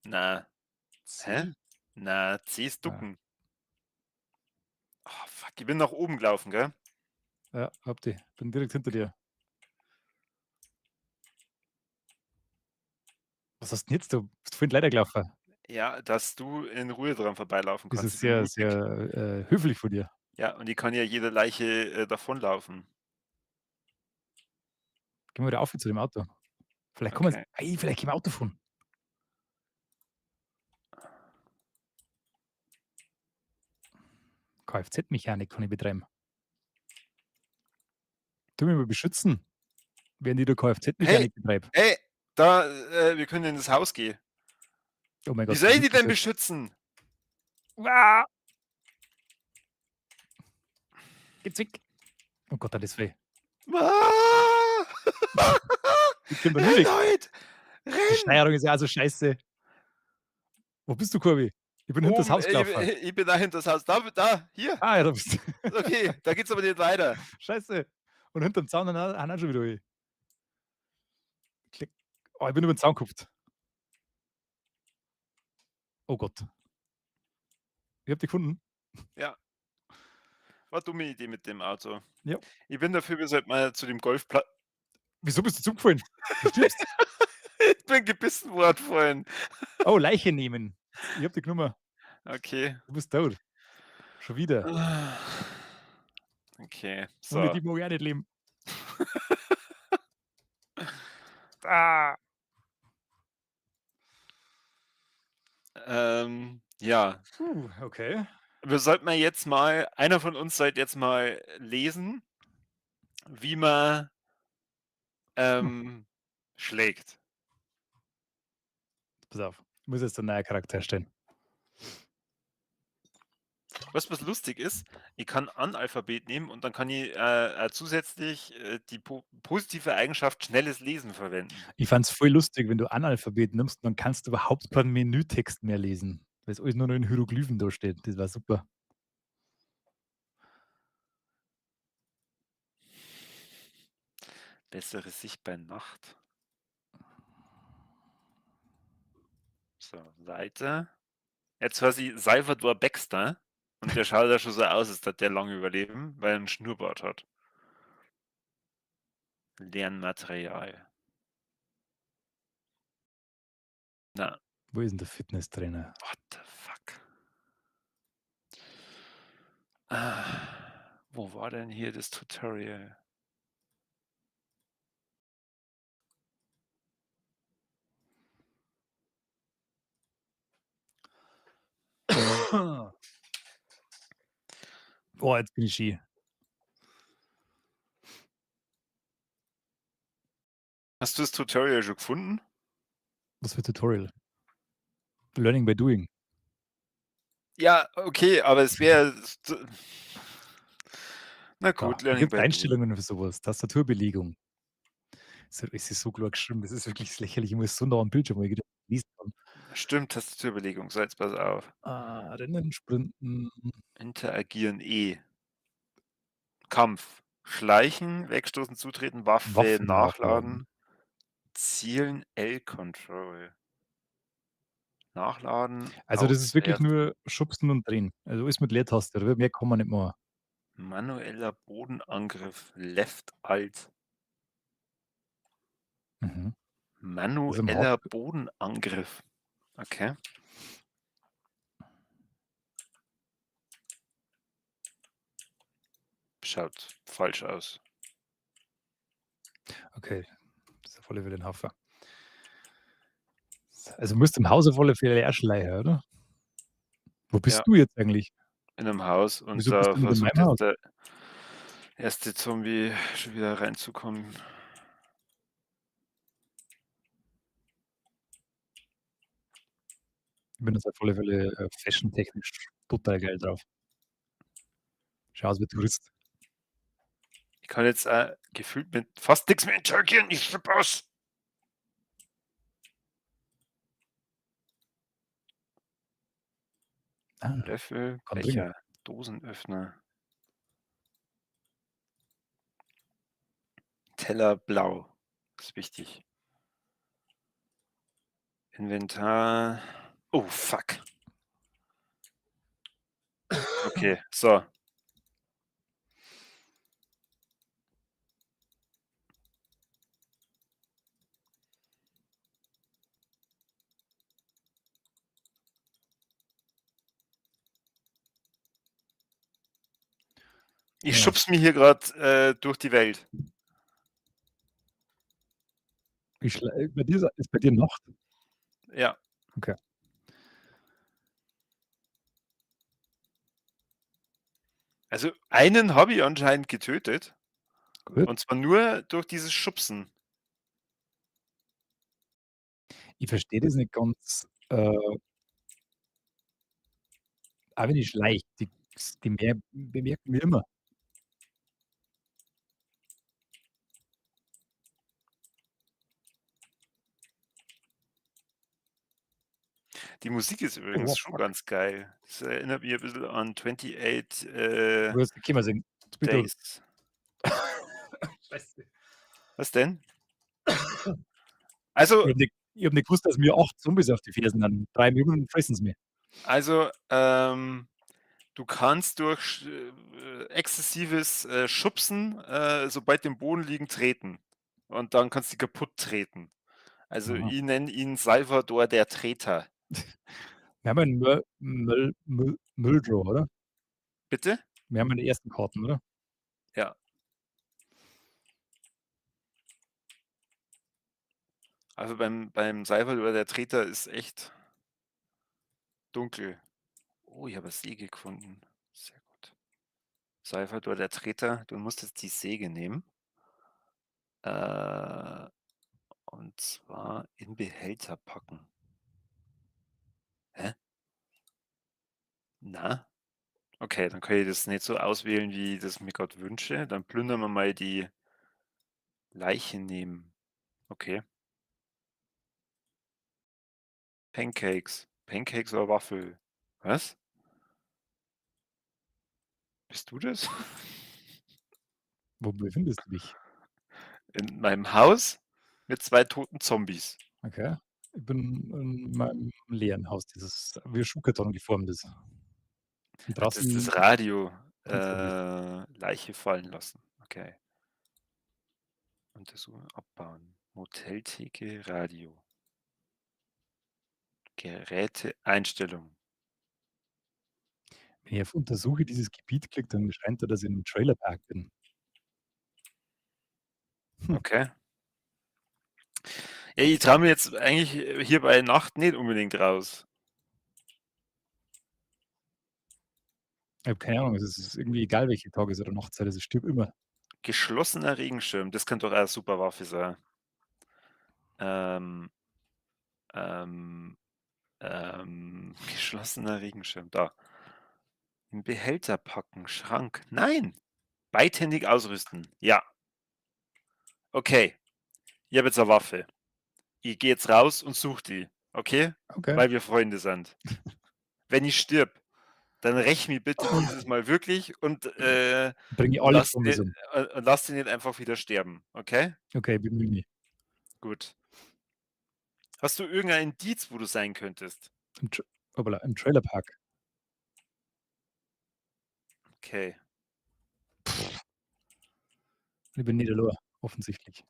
Na. Hä? Na, C ist Ah. ducken. Oh, fuck, ich bin nach oben gelaufen, gell? Ja, hab die. Bin direkt hinter dir. Was hast du denn jetzt? Du bist vorhin leider gelaufen. Ja, dass du in Ruhe dran vorbeilaufen Das kannst. ist Ich bin sehr, mutig. sehr höflich von dir. Ja, und ich kann ja jede Leiche davonlaufen. Geh mal wieder auf zu dem Auto. Vielleicht kommen wir. Okay. Ey, vielleicht gehen wir Auto fahren. Kfz-Mechanik kann ich betreiben. Tu mich mal beschützen, während ich da Hey, Kfz-Mechanik betreibe. hey, da, wir können in das Haus gehen. Oh mein Wie Gott, soll ich die denn das- beschützen? Ah! Geht's weg. Oh Gott, das ist weh. Ah! Ich komm da nie weg. Leute, Die renn! Steuerung ist ja auch so scheiße. Wo bist du, Kurvi? Ich bin hinter das Oben, Haus gelaufen. ich bin da hinter das Haus. Da, hier. Ah, ja, da bist du. Okay, da geht's aber nicht weiter. Scheiße. Und hinterm Zaun dann auch schon wieder hin. Klick. Oh, ich bin über den Zaun gehupft. Oh Gott. Ich hab dich gefunden. Ja. War dumme Idee mit dem Auto. Ja. Ich bin dafür, wir sollten mal zu dem Golfplatz. Wieso bist du zugefallen? Du stirbst. Ich bin gebissen worden vorhin. Oh, Leiche nehmen. Ich hab die genommen. Okay. Du bist tot. Schon wieder. Okay, Ohne so. die mag ich auch nicht leben. Ah. Ja. Okay. Wir sollten mal jetzt mal, einer von uns sollte jetzt mal lesen, wie man schlägt. Pass auf. Ich muss jetzt einen neuen Charakter erstellen. Was lustig ist, ich kann Analphabet nehmen und dann kann ich zusätzlich die positive Eigenschaft schnelles Lesen verwenden. Ich fand's voll lustig, wenn du Analphabet nimmst, dann kannst du überhaupt keinen Menütext mehr lesen, weil es alles nur noch in Hieroglyphen da steht. Das war super. Bessere Sicht bei Nacht. So, Seite. Jetzt quasi Salvador Baxter. Und der schaut ja schon so aus, als dass der lange überleben, weil er einen Schnurrbart hat. Lernmaterial. Na, Wo ist denn der Fitnesstrainer? what the fuck? Ah, wo war denn hier das Tutorial? Oh, jetzt bin ich Ski. Hast du das Tutorial schon gefunden? Was für Tutorial? Learning by doing. Ja, okay, aber es wäre. Na gut, Es Learning gibt by Doing. Einstellungen für sowas. Tastaturbelegung. Es ist so klar geschrieben, das ist wirklich lächerlich. Ich muss so nah am Bildschirm, weil ich wieder liest kann. Stimmt, Tastaturbelegung. So, jetzt pass auf. Rennen, Sprinten. Interagieren E. Kampf. Schleichen, wegstoßen, zutreten, Waffe, Waffen nachladen. Zielen, L-Control. Nachladen. Also das ist wirklich auswärts, nur Schubsen und Drehen. Also alles mit Leertaste. Mehr kann man nicht machen. manueller Bodenangriff. Left Alt. Mhm. Manueller Bodenangriff. Okay. Schaut falsch aus. Okay, das ist auf alle Fälle ein Haufen. Also musst im Haus auf alle Fälle erst leihen, oder? Wo bist Ja. du jetzt eigentlich? In einem Haus und Wieso bist da du nicht in versucht meinem Haus? jetzt der erste Zombie schon wieder reinzukommen. Ich bin jetzt auf alle Fälle fashion-technisch total geil drauf. Schau aus wie Tourist. Ich kann jetzt gefühlt mit fast nichts mehr interagieren. Ich flippe aus. Löffel, kann Becher, Dosenöffner. Teller blau. Das ist wichtig. Inventar. Oh, fuck. Okay, so. Ich Ja. schub's mir hier gerade durch die Welt. Bei dir ist bei dir Nacht? Ja. Okay. Also einen habe ich anscheinend getötet. Gut. Und zwar nur durch dieses Schubsen. Ich verstehe das nicht ganz. Auch wenn ich schleiche, die bemerken wir immer. Die Musik ist Oh, übrigens schon fuck. ganz geil. Das erinnert mich ein bisschen an 28 Du hast die singen. Bitte. Days. Scheiße. Was denn? Ich Also, hab nicht gewusst, dass mir 8 Zombies auf die Fersen dann 3 Minuten und fressen sie mich. also du kannst durch exzessives Schubsen, sobald die im Boden liegen, treten. Und dann kannst du die kaputt treten. Also Aha. ich nenne ihn Salvador der Treter. Wir haben einen Mülldraw, oder? Bitte? Wir haben die ersten Karten, oder? Ja. Also beim Salvador der Treter ist echt dunkel. Oh, ich habe eine Säge gefunden. Sehr gut. Salvador der Treter, du musst jetzt die Säge nehmen. Und zwar in Behälter packen. Hä? Na? Okay, dann kann ich das nicht so auswählen, wie ich das mir gerade wünsche. Dann plündern wir mal die Leiche nehmen. Okay. Pancakes. Pancakes oder Waffel? Was? Bist du das? Wo befindest du dich? In meinem Haus mit 2 toten Zombies. Okay. Ich bin in meinem leeren Haus, dieses wie ein Schuhkarton geformt ist. Und Das ist das draußen Radio. sind Zombies. Leiche fallen lassen. Okay. Untersuchen, abbauen. Moteltheke, Radio. Geräteeinstellungen. Wenn ich auf Untersuche dieses Gebiet klicke, dann scheint da, dass ich in 'nem Trailerpark bin. Okay. Ja, ich traue mir jetzt eigentlich hier bei Nacht nicht unbedingt raus. Ich habe keine Ahnung, es ist irgendwie egal, welche Tages oder Nachtzeit ist, ich stirb immer. Geschlossener Regenschirm, das könnte doch auch 'ne super Waffe sein. Ähm, ähm, geschlossener Regenschirm, da. In Behälter packen, Schrank. Nein! Beidhändig ausrüsten. Ja. Okay. Ich habe jetzt eine Waffe. Ich gehe jetzt raus und suche die. Okay? Okay. Weil wir Freunde sind. Wenn ich stirb, dann räch mich bitte dieses Mal wirklich und Bringe alle Zombies um. lass den nicht einfach wieder sterben. Okay? Okay, bemühe mich. Gut. Hast du irgendein Indiz, wo du sein könntest? Im Trailerpark. Okay. Ich bin nicht allein, offensichtlich.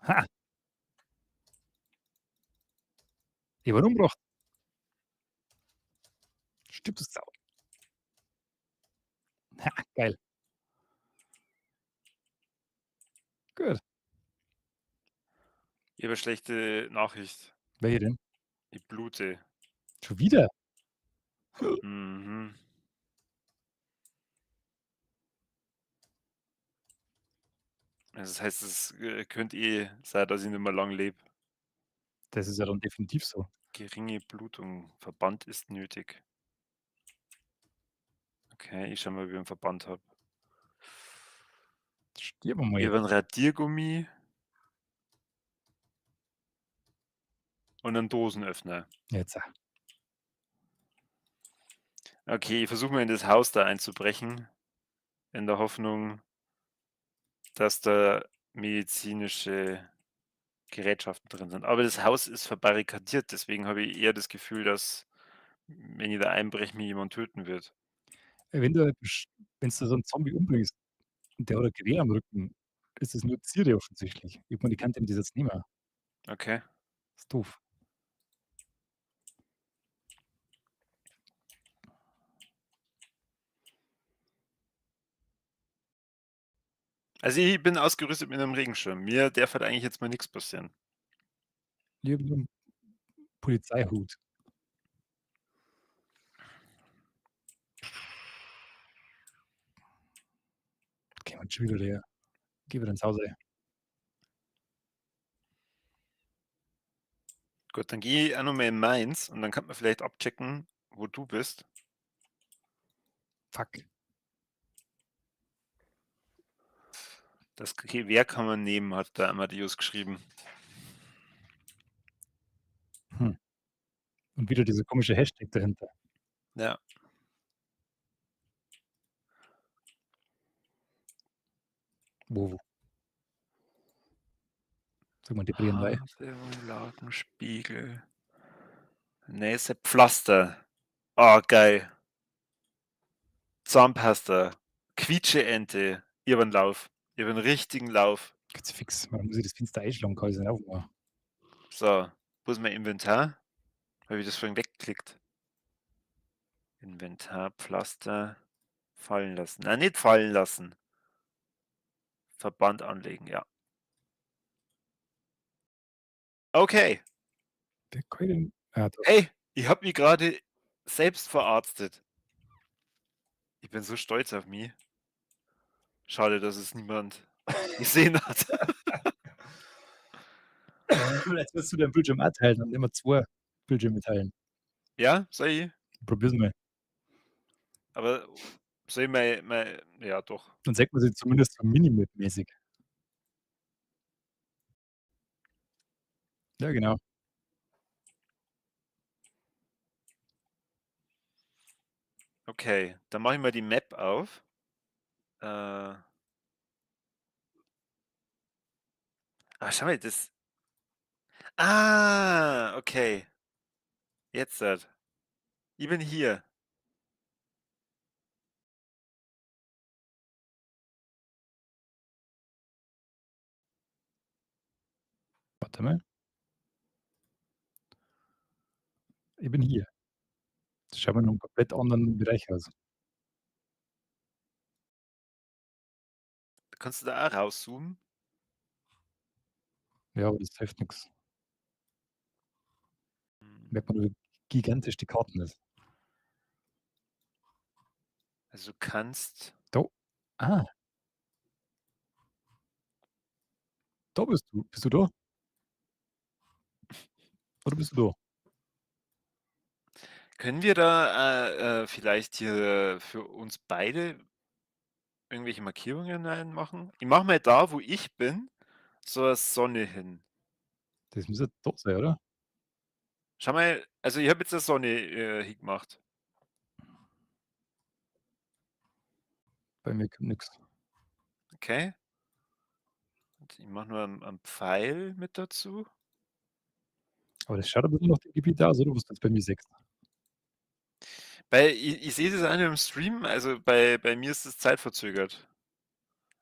Ha! Ich wurde umgebracht. Stirb, du Sau. Ha, geil. Gut. Ich habe eine schlechte Nachricht. Welche denn? Ich blute. Schon wieder? Mhm. Also das heißt, es könnte sein, dass ich nicht mehr lang lebe. Das ist ja dann definitiv so. Geringe Blutung. Verband ist nötig. Okay, ich schau mal, wie ich einen Verband habe. Stirb mal Ich jetzt. habe einen Radiergummi und einen Dosenöffner. Jetzt. Okay, ich versuche mal in das Haus da einzubrechen, in der Hoffnung, dass da medizinische Gerätschaften drin sind. Aber das Haus ist verbarrikadiert, deswegen habe ich eher das Gefühl, dass wenn ich da einbreche, mich jemand töten wird. Wenn du so einen Zombie umbringst und der hat ein Gewehr am Rücken, ist das nur Ziele offensichtlich. Ich meine, ich kann dem das jetzt nehmen. Okay. Das ist doof. Also ich bin ausgerüstet mit einem Regenschirm. Mir darf halt eigentlich jetzt mal nichts passieren. Ich habe nur 'n Polizeihut. Okay, und schon wieder der. Geh wieder ins Haus, ey. Gut, dann gehe ich auch noch mal in Mainz und dann kann man vielleicht abchecken, wo du bist. Fuck. Das Gewehr kann man nehmen, hat der Amadeus geschrieben. Und wieder dieser komische Hashtag dahinter. Ja. Wo? Sag mal, die Brennweih. Ladenspiegel. Nächste Pflaster. Oh, geil. Zahnpasta. Quietscheente. Ich habe einen Lauf. Ich habe einen richtigen Lauf. Ganz fix. Warum muss ich das Fenster einschlagen? Kann ich's nicht aufmachen. So, wo ist mein Inventar? Habe ich das vorhin weggeklickt? Inventar, Pflaster. Fallen lassen. Nein, nicht fallen lassen. Verband anlegen, ja. Okay. Der kann ich denn da. Hey, ich habe mich gerade selbst verarztet. Ich bin so stolz auf mich. Schade, dass es niemand gesehen hat. Jetzt wirst du deinen Bildschirm auch teilen und immer 2 Bildschirme teilen. Ja, soll ich? Probier's mal. Aber soll ich mal ja doch. Dann sagt man sich zumindest so Minimap-mäßig. Ja, genau. Okay, dann mache ich mal die Map auf. Schau mal, das. Okay. Jetzt halt. Ich bin hier. Warte mal. Ich bin hier. Das schaut mal in 'nem komplett anderen Bereich aus. Kannst du da auch rauszoomen? Ja, aber das hilft nix. Hm, Merkt man, wie gigantisch die Karten ist. Also du kannst. Da. Ah. Da bist du. Bist du da? Oder bist du da? Können wir da vielleicht hier für uns beide irgendwelche Markierungen reinmachen? Ich mache mal da, wo ich bin, so eine Sonne hin. Das müsste da sein, oder? Schau mal, also ich habe jetzt eine Sonne hingemacht. Bei mir kommt nix. Okay. Und ich mache nur einen Pfeil mit dazu. Aber das schaut aber immer noch dem Gebiet aus, oder? Was du jetzt bei mir siehst. Weil ich sehe das auch nur im Stream, also bei mir ist es zeitverzögert.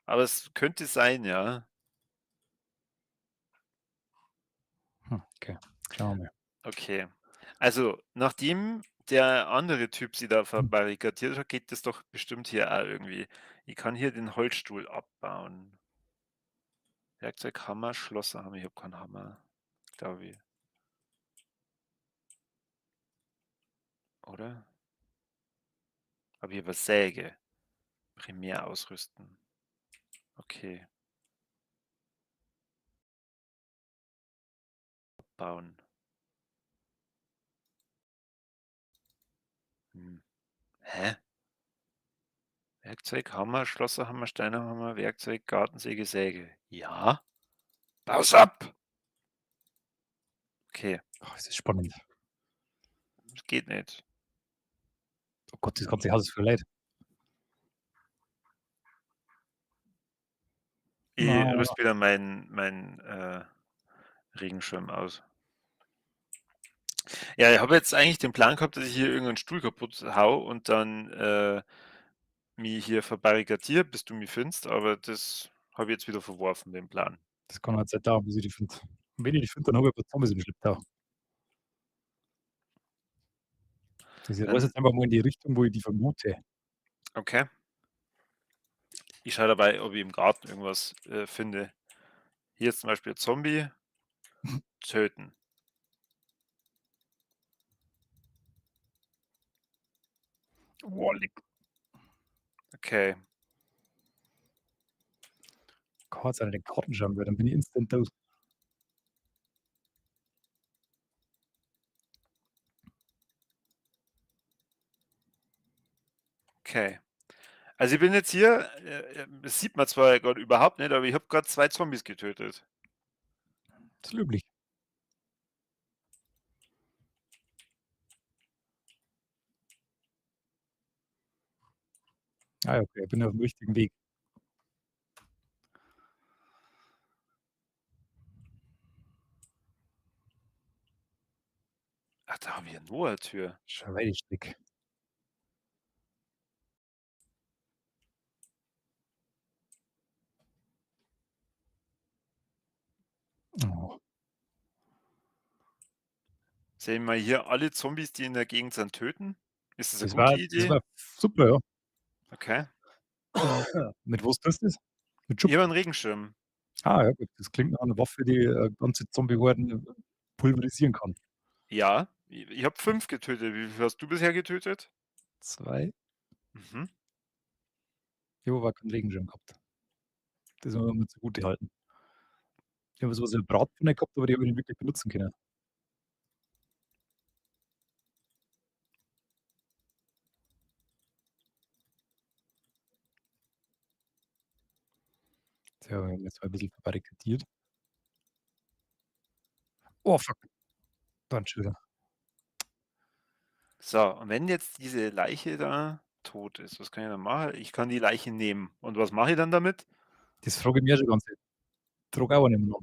Aber es könnte sein, ja. Okay. Schauen wir mal. Okay. Also, nachdem der andere Typ sie da verbarrikadiert hat, geht das doch bestimmt hier auch irgendwie. Ich kann hier den Holzstuhl abbauen. Werkzeug, Hammer, Schlosserhammer. Ich habe keinen Hammer, glaube ich. Oder? Aber ich habe eine Säge. Primär ausrüsten. Okay. Bauen. Hä? Werkzeug, Hammer, Schlosserhammer, Steinerhammer, Werkzeug, Gartensäge, Säge. Ja? Baus ab! Okay, Oh, das ist spannend. das geht nicht. Oh Gott, das ganze Haus ist voll Leid. Ich Na. rüste wieder meinen Regenschirm aus. Ja, ich habe jetzt eigentlich den Plan gehabt, dass ich hier irgendeinen Stuhl kaputt hau und dann mich hier verbarrikadiere, bis du mich findest, aber das habe ich jetzt wieder verworfen, den Plan. Das kann halt Zeit dauern, bis ich die finde. Und wenn ich die finde, dann habe ich ein paar Zombies im Schlepptau. Also ich Dann- weiß jetzt einfach mal in die Richtung, wo ich die vermute. Okay. Ich schaue dabei, ob ich im Garten irgendwas finde. Hier ist zum Beispiel Zombie. Töten. Oh, leck. Okay. Gott, an den Karten schauen wir, dann bin ich instant tot. Okay. Also ich bin jetzt hier, das sieht man zwar gerade überhaupt nicht, aber ich habe gerade 2 Zombies getötet. Das ist löblich. Ah ja, okay, ich bin auf dem richtigen Weg. Ach, da haben wir ja nur eine Tür. Schweinestrick. Oh, Sehen wir hier alle Zombies, die in der Gegend sind, töten? Ist das eine das gute war Idee? super, ja. Okay. Mit was tust du das? Mit Ich Schub? habe einen Regenschirm. Ah ja, gut, das klingt nach einer Waffe, die ganze Zombie-Horden pulverisieren kann. Ja, ich habe 5 getötet. Wie viel hast du bisher getötet? 2. Mhm. Ich habe aber keinen Regenschirm gehabt. Das muss man mir zugute halten. Ich habe so was wie eine Bratpfanne gehabt, aber die habe ich nicht wirklich benutzen können. Tja, wir haben jetzt mal ein bisschen verbarrikadiert. Oh, fuck. Da ein Schilder. So, und wenn jetzt diese Leiche da tot ist, was kann ich dann machen? Ich kann die Leiche nehmen. Und was mache ich dann damit? Das frage ich mich auch schon die ganze Zeit. Trage auch nicht mehr an.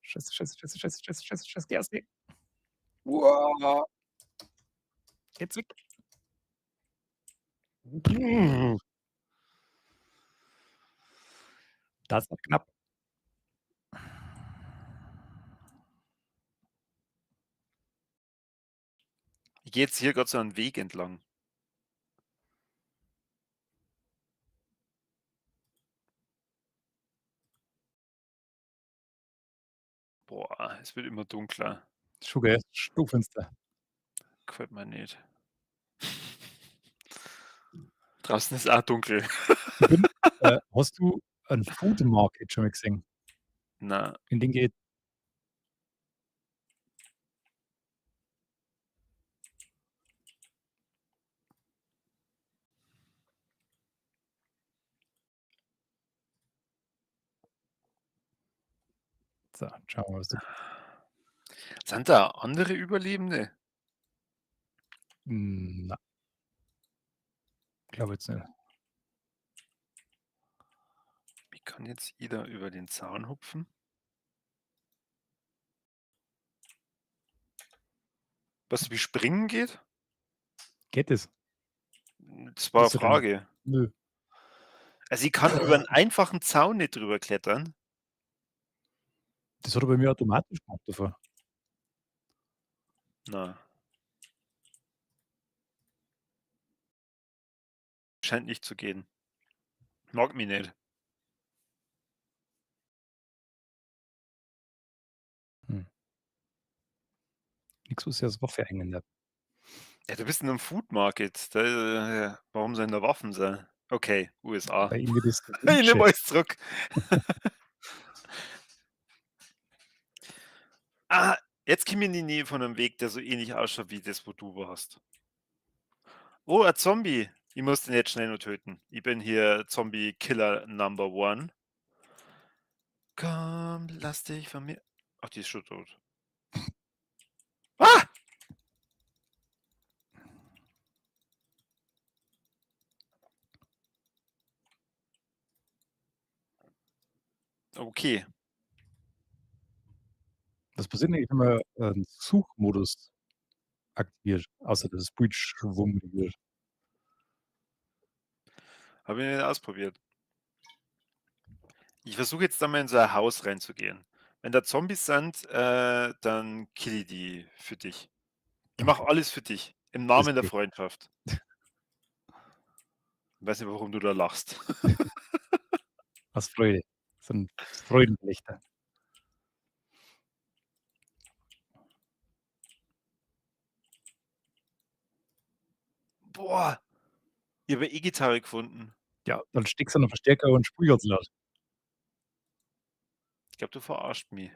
Scheiße, scheiße, scheiße, scheiße, scheiße, scheiße, scheiße, geh aus dem Weg. Uah. Jetzt weg. Das war knapp. Ich gehe jetzt hier gerade so einen Weg entlang. Boah, es wird immer dunkler. Schon geil. Stockfenster. Gefällt mir nicht. Draußen ist auch dunkel. Ich bin, hast du einen Food Market schon mal gesehen? Na, In den geht. So, schauen wir mal, was da gibt. sind da andere Überlebende? Na. Glaube jetzt nicht. Wie kann jetzt jeder über den Zaun hupfen? Was wie springen geht? Geht das? Das war eine Ist ja dann- Frage. Nö. Also ich kann über einen einfachen Zaun nicht drüber klettern. Das hat er bei mir automatisch gemacht davor. Na. Scheint nicht zu gehen. Mag mich nicht. Nix, was ich als Waffe hängen darf. Ja, du bist in einem Food Market. Warum sollen da Waffen sein? Okay, USA. Weil irgendwie das Ich nehme alles zurück. Ah, jetzt komme ich in die Nähe von einem Weg, der so ähnlich ausschaut wie das, wo du warst. Oh, ein Zombie. Ich muss den jetzt schnell nur töten. Ich bin hier Zombie-Killer Number One. Komm, lass dich von mir. Ach, die ist schon tot. Ah! Okay. Was passiert eigentlich, wenn man einen Suchmodus aktiviert, außer dass das Bild schwummrig wird? Habe ich nicht ausprobiert. Ich versuche jetzt einmal in so ein Haus reinzugehen. Wenn da Zombies sind, dann kill ich die für dich. Ich mache alles für dich. Im Namen der Okay. Freundschaft. Ich weiß nicht, warum du da lachst. Aus Freude. So ein Freudenlichter. Boah. Ich habe E-Gitarre gefunden. Ja, dann steckst du einen Verstärker und spiel ganz laut. Ich glaube, du verarscht mich.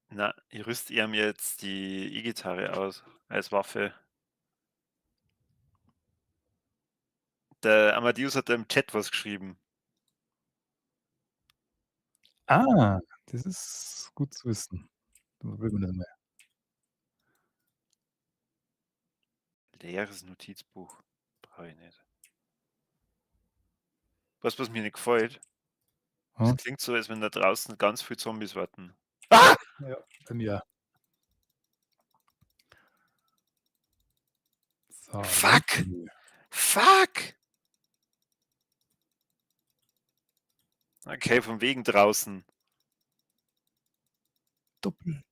Na, ich rüste ihm jetzt die E-Gitarre aus als Waffe. Der Amadeus hat da im Chat was geschrieben. Ah, das ist gut zu wissen. Dann will man das mal. Leeres Notizbuch. Brauche ich nicht. Was mir nicht gefällt? Das Hm? klingt so, als wenn da draußen ganz viele Zombies warten. Ja, bei mir. So, Fuck! Menü. Fuck! Okay, von wegen draußen. Doppel.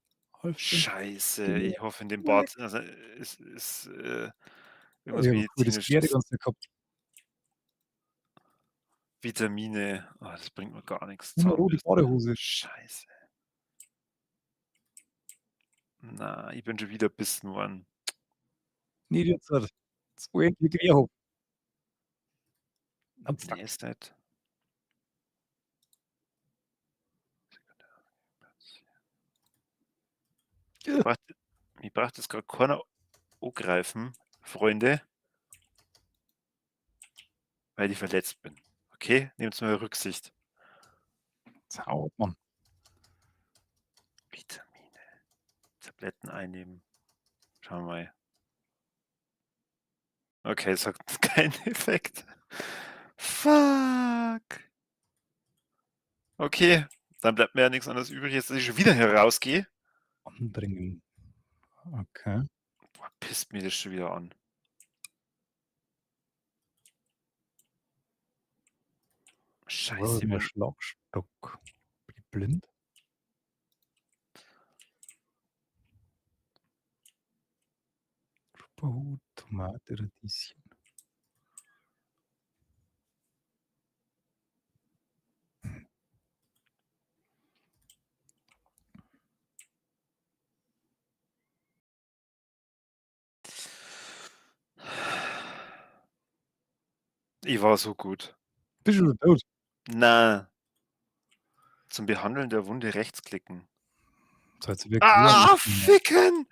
Scheiße, ich hoffe in dem Ja. Bad also, ist irgendwas Ich habe das Medizinisches. Quere die ganze Zeit gehabt. Vitamine. Oh, das bringt mir gar nichts. Nur eine rote Zahnbürste. Badehose. Scheiße. Na, ich bin schon wieder bissen worden. Nee, jetzt hat 2 endlich quer hoch. Oh, fuck. Nee, ist nicht. Ich braucht das gerade keiner angreifen, Freunde, weil ich verletzt bin. Okay? Nehmt mal Rücksicht. Jetzt haut man. Vitamine. Tabletten einnehmen. Schauen wir mal. Okay, das hat keinen Effekt. Fuck. Okay, dann bleibt mir ja nichts anderes übrig, als dass ich schon wieder herausgehe. Anbringen. Okay. Boah, pisst mir das schon wieder an. Scheiße, Der Mann. Schlagstock. Bin ich blind? Schnupperhut, Tomate, Radieschen. Ich war so gut. Bist du schon tot? Na. Zum Behandeln der Wunde rechtsklicken. So, jetzt wir Ah, ficken!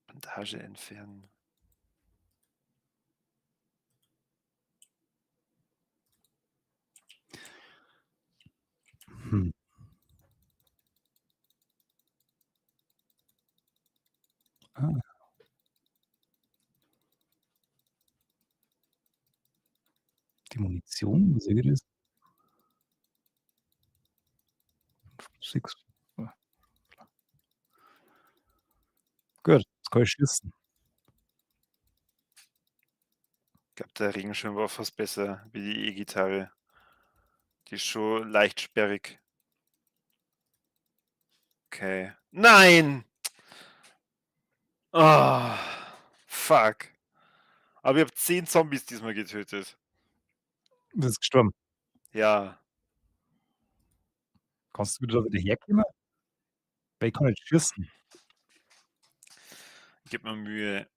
Bandage entfernen. Hm. Ah. Die Munition, wo seht ihr das? 6. Gut, jetzt kann ich schießen. Ich glaube, der Regenschirm war fast besser wie die E-Gitarre. Die ist schon leicht sperrig. Okay. Nein! Oh, fuck. Aber ich habe 10 Zombies diesmal getötet. Du bist gestorben. Ja. Kannst du wieder herkommen? Weil ich kann nicht schießen. Gib mir Mühe.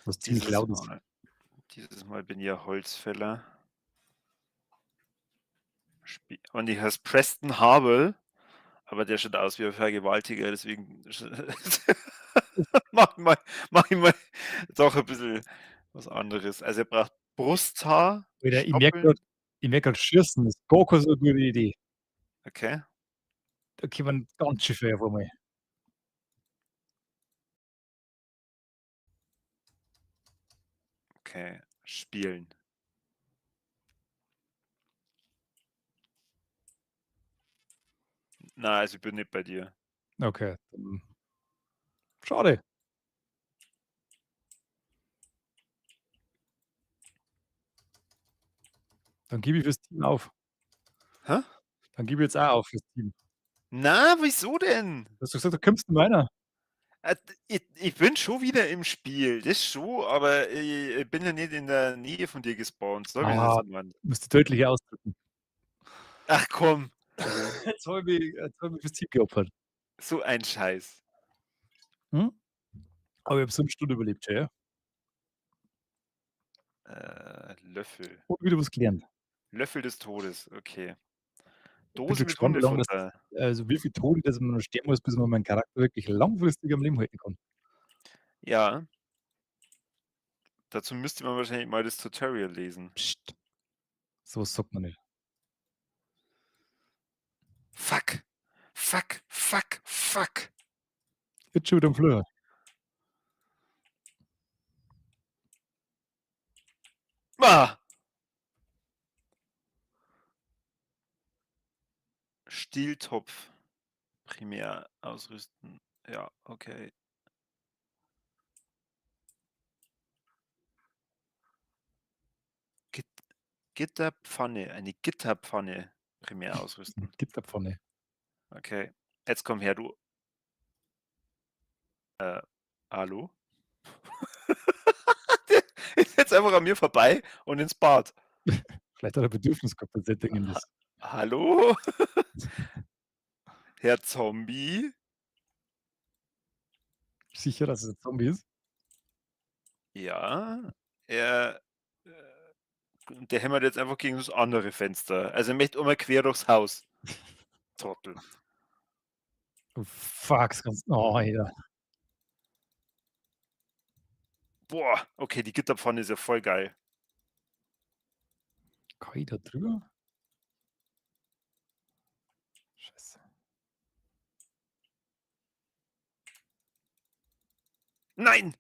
Was ziemlich laut ist. Dieses Mal bin ich ja Holzfäller. Und ich heiße Preston Harwell, aber der schaut aus wie ein Vergewaltiger, deswegen mach ich mal doch ein bisschen was anderes. Also er braucht Brusthaar. Alter, ich Stoppeln. merke grad, schießen ist gar keine so gute Idee. Okay. Da kommen ganz schön viele auf einmal. Okay. Spielen. Na, also ich bin nicht bei dir. Okay. Dann schade. Dann gebe ich fürs Team auf. Hä? Dann gebe ich jetzt auch auf fürs Team. Na, wieso denn? Du hast doch gesagt, du kommst in meiner. Ich bin schon wieder im Spiel, das schon, aber ich bin ja nicht in der Nähe von dir gespawnt. Soll ich das meinen? Du musst dich deutlicher ausdrücken. Ach komm, Jetzt habe ich mich fürs Team geopfert. so ein Scheiß. Hm? Aber ich habe so eine Stunde überlebt, schon, ja. Löffel. Und wieder was gelernt. Löffel des Todes, okay. Ich bin Dose schon mit gespannt, wie lange das, Hundefutter. also wie viel Tode das man noch sterben muss, bis man meinen Charakter wirklich langfristig am Leben halten kann. Ja. Dazu müsste man wahrscheinlich mal das Tutorial lesen. Psst. Sowas sagt man nicht. Fuck. Fuck, fuck, fuck. Jetzt schon wieder am Flur. Ah! Stieltopf. Primär ausrüsten. Ja, okay. Gitterpfanne. Eine Gitterpfanne primär ausrüsten. Gitterpfanne. Okay. Jetzt komm her, du. Hallo? Der ist jetzt einfach an mir vorbei und ins Bad. Vielleicht hat er Bedürfnis gehabt, das Setting das. Hallo? Herr Zombie? Sicher, dass es ein Zombie ist? Ja. Der hämmert jetzt einfach gegen das andere Fenster. Also er möchte immer quer durchs Haus. Trottel. Oh, fuck, das kannst oh, ja. Boah, okay, die Gitterpfanne ist ja voll geil. Kann ich da drüber? Scheiße. Nein!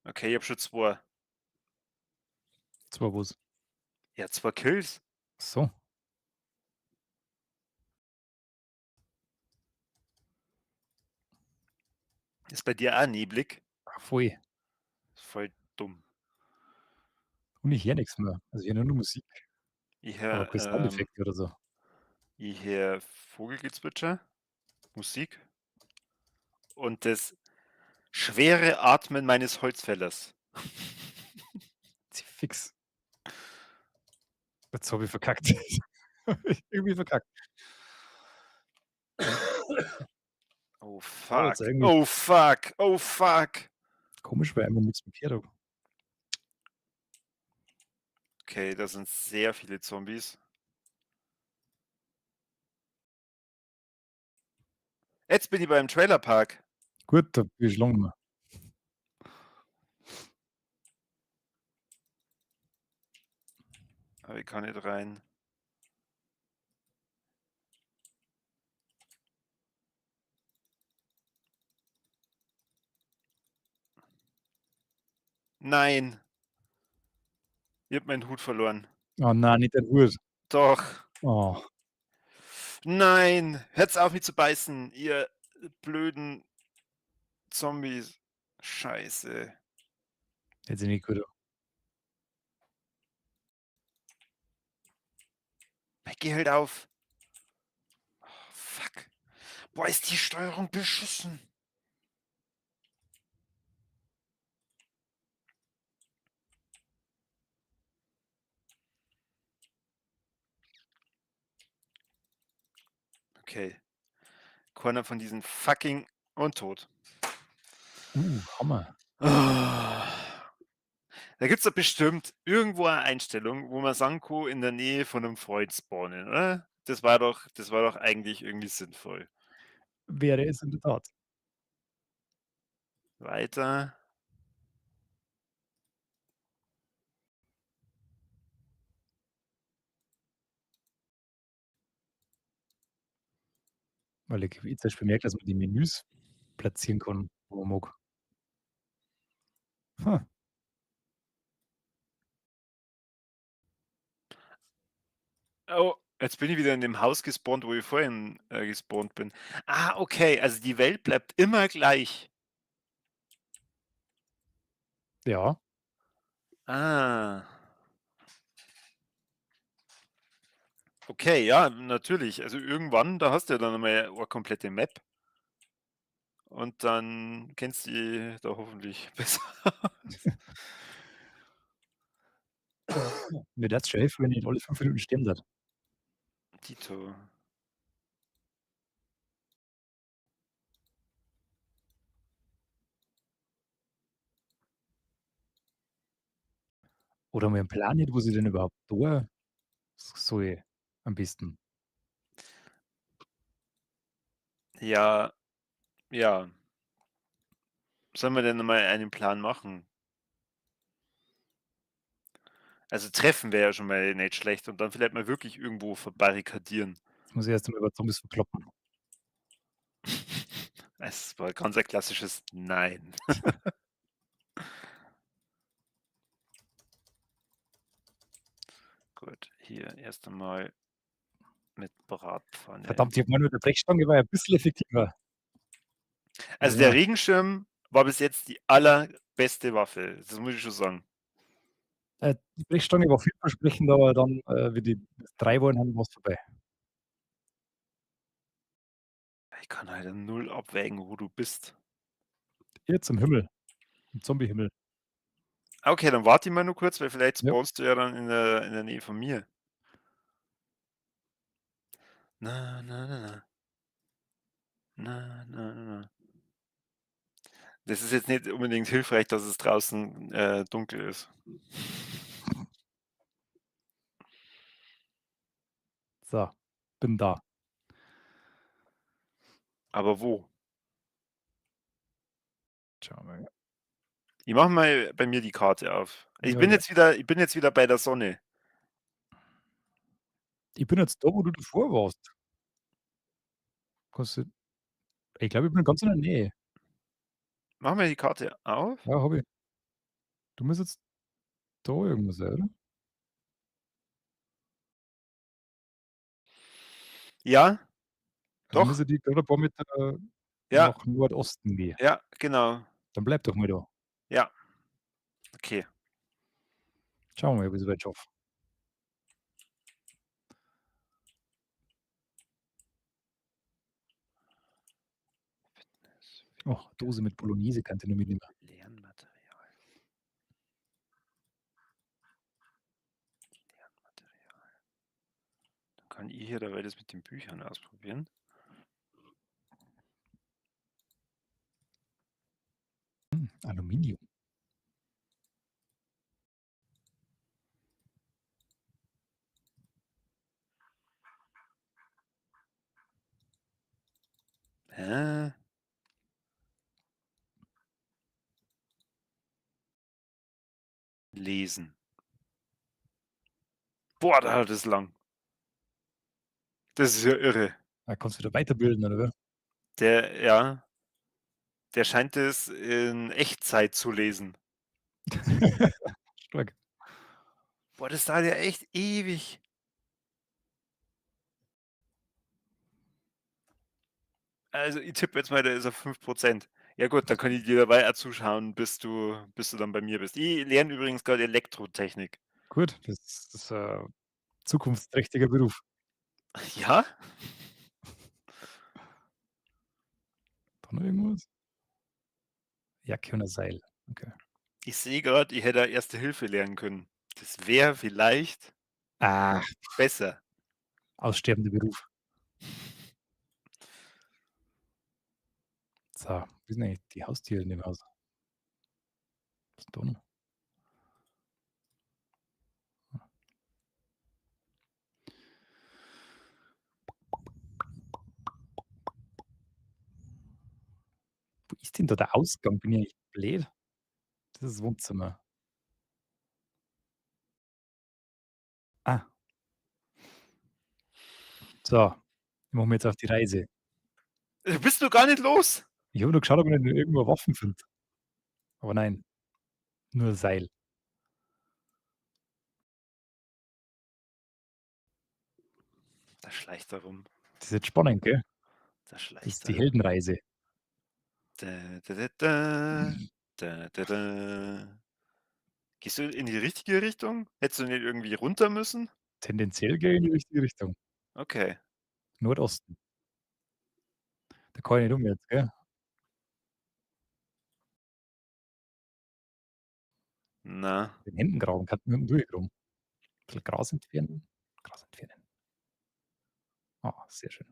Okay, ich hab schon zwei. Zwei was? Ja, 2 Kills. So. Ist bei dir auch neblig? Ach, voll. Voll dumm. Und ich höre nichts mehr. Also ich höre nur Musik. Ich Aber höre keine Soundeffekte oder so. Vogelgezwitscher, Musik und das schwere Atmen meines Holzfällers. Zieh fix. Jetzt habe ich verkackt. Irgendwie verkackt. Oh Ja, fuck. jetzt eigentlich- Oh fuck. Oh fuck. Komisch, weil einmal nichts mit Pierre. Okay, da sind sehr viele Zombies. Jetzt bin ich beim Trailerpark. Gut, da bin ich lang nicht mehr. Aber ich kann nicht rein. Nein. Ich hab meinen Hut verloren. Oh nein, nicht der Hut. Doch. Oh, Nein. Hört's auf, mich zu beißen, ihr blöden Zombies. Scheiße. jetzt nicht gut. Geh halt auf. Oh, fuck. Boah, ist die Steuerung beschissen. Okay. Keiner von diesen fucking und tot. Hammer. Ah. Da gibt's doch bestimmt irgendwo eine Einstellung, wo man sagen kann, in der Nähe von einem Freund spawnen, oder? Das war doch eigentlich irgendwie sinnvoll. Wäre es in der Tat. Weiter. Weil ich jetzt erst bemerkt, dass man die Menüs platzieren kann, wo man mag. Hm. Oh, jetzt bin ich wieder in dem Haus gespawnt, wo ich vorhin gespawnt bin. Ah, okay, also die Welt bleibt immer gleich. Ja, Ah. Okay, ja, natürlich. Also irgendwann, da hast du ja dann einmal eine komplette Map und dann kennst du die da hoffentlich besser. mir das schon helfen, wenn ich nicht alle 5 Minuten sterben darf. Dito. Oder mal 'n Plan nicht, wo sie denn überhaupt da soll am besten. Ja, ja. Sollen wir denn mal einen Plan machen? Also treffen wäre ja schon mal nicht schlecht und dann vielleicht mal wirklich irgendwo verbarrikadieren. Jetzt muss ich erst einmal über Zombies verkloppen. Es war ganz ein klassisches Nein. Gut, hier erst einmal mit Bratpfanne. Verdammt, ich habe gemeint, mit der Brechstange war ja 'n bisschen effektiver. Also der Ja, Regenschirm war bis jetzt die allerbeste Waffe. Das muss ich schon sagen. die Brechstange war vielversprechend, aber dann, wie die 3 waren, dann war's vorbei. Ich kann halt null abwägen, wo du bist. Hier zum Himmel, im Zombie-Himmel. Okay, dann warte ich mal nur kurz, weil vielleicht Ja, spawnst du ja dann in der Nähe von mir. Na, na, na, na. Na, na, na, na. Das ist jetzt nicht unbedingt hilfreich, dass es draußen dunkel ist. so, bin da. Aber wo? Schauen wir mal. Ich mache mal bei mir die Karte auf. Ich Ja, bin ja. jetzt wieder bei der Sonne. Ich bin jetzt da, wo du davor warst. Kannst du ich glaube, ich bin ganz in der Nähe. Mach mal die Karte auf. Ja, habe ich. Du musst jetzt da irgendwo sein, oder? Ja, Also doch. müsste die gerade ein paar Meter Ja, nach Nordosten gehen. ja, genau. Dann bleib doch mal da. Ja, okay. Schauen wir mal, ob ich's weit schaffe. Oh, Dose mit Bolognese kannst du noch mitnehmen. Lernmaterial. Lernmaterial. Dann kann ich hier dabei das mit den Büchern ausprobieren. Aluminium. Hä? Lesen. Boah, da hat es lang. Das ist ja irre. Ah, kannst du wieder weiterbilden, oder Ja, der scheint es in Echtzeit zu lesen. wie? Stark. Boah, das dauert ja echt ewig. Also ich tippe jetzt mal, der ist auf 5%. Ja gut, dann kann ich dir dabei auch zuschauen, bis du dann bei mir bist. Ich lerne übrigens gerade Elektrotechnik. Gut, das ist zukunftsträchtiger Beruf. Ja? Da noch irgendwas? Jacke und ein Seil. Okay. Ich sehe gerade, ich hätte Erste Hilfe lernen können. Das wäre vielleicht Ah, besser. aussterbender Beruf. So, wie sind eigentlich die Haustiere in dem Haus? Was ist denn da noch? Wo ist denn da der Ausgang? Bin ich eigentlich blöd? Das ist das Wohnzimmer. Ah, so, ich mache mich jetzt auf die Reise. Bist du gar nicht los? Ich habe nur geschaut, ob ich nicht irgendwo Waffen finde. Aber nein, nur Seil. Da schleicht er rum. Das ist jetzt spannend, gell? Da Das schleicht ist die er. Heldenreise. Da, da, da, da, da, da. Gehst du in die richtige Richtung? Hättest du nicht irgendwie runter müssen? Tendenziell gehe ich in die richtige Richtung. Okay. Nordosten. Da kann ich nicht um jetzt, gell? Na. Den Händen graben, kann mit dem durchgraben. Ein bisschen Gras entfernen. Gras entfernen. Ah, sehr schön.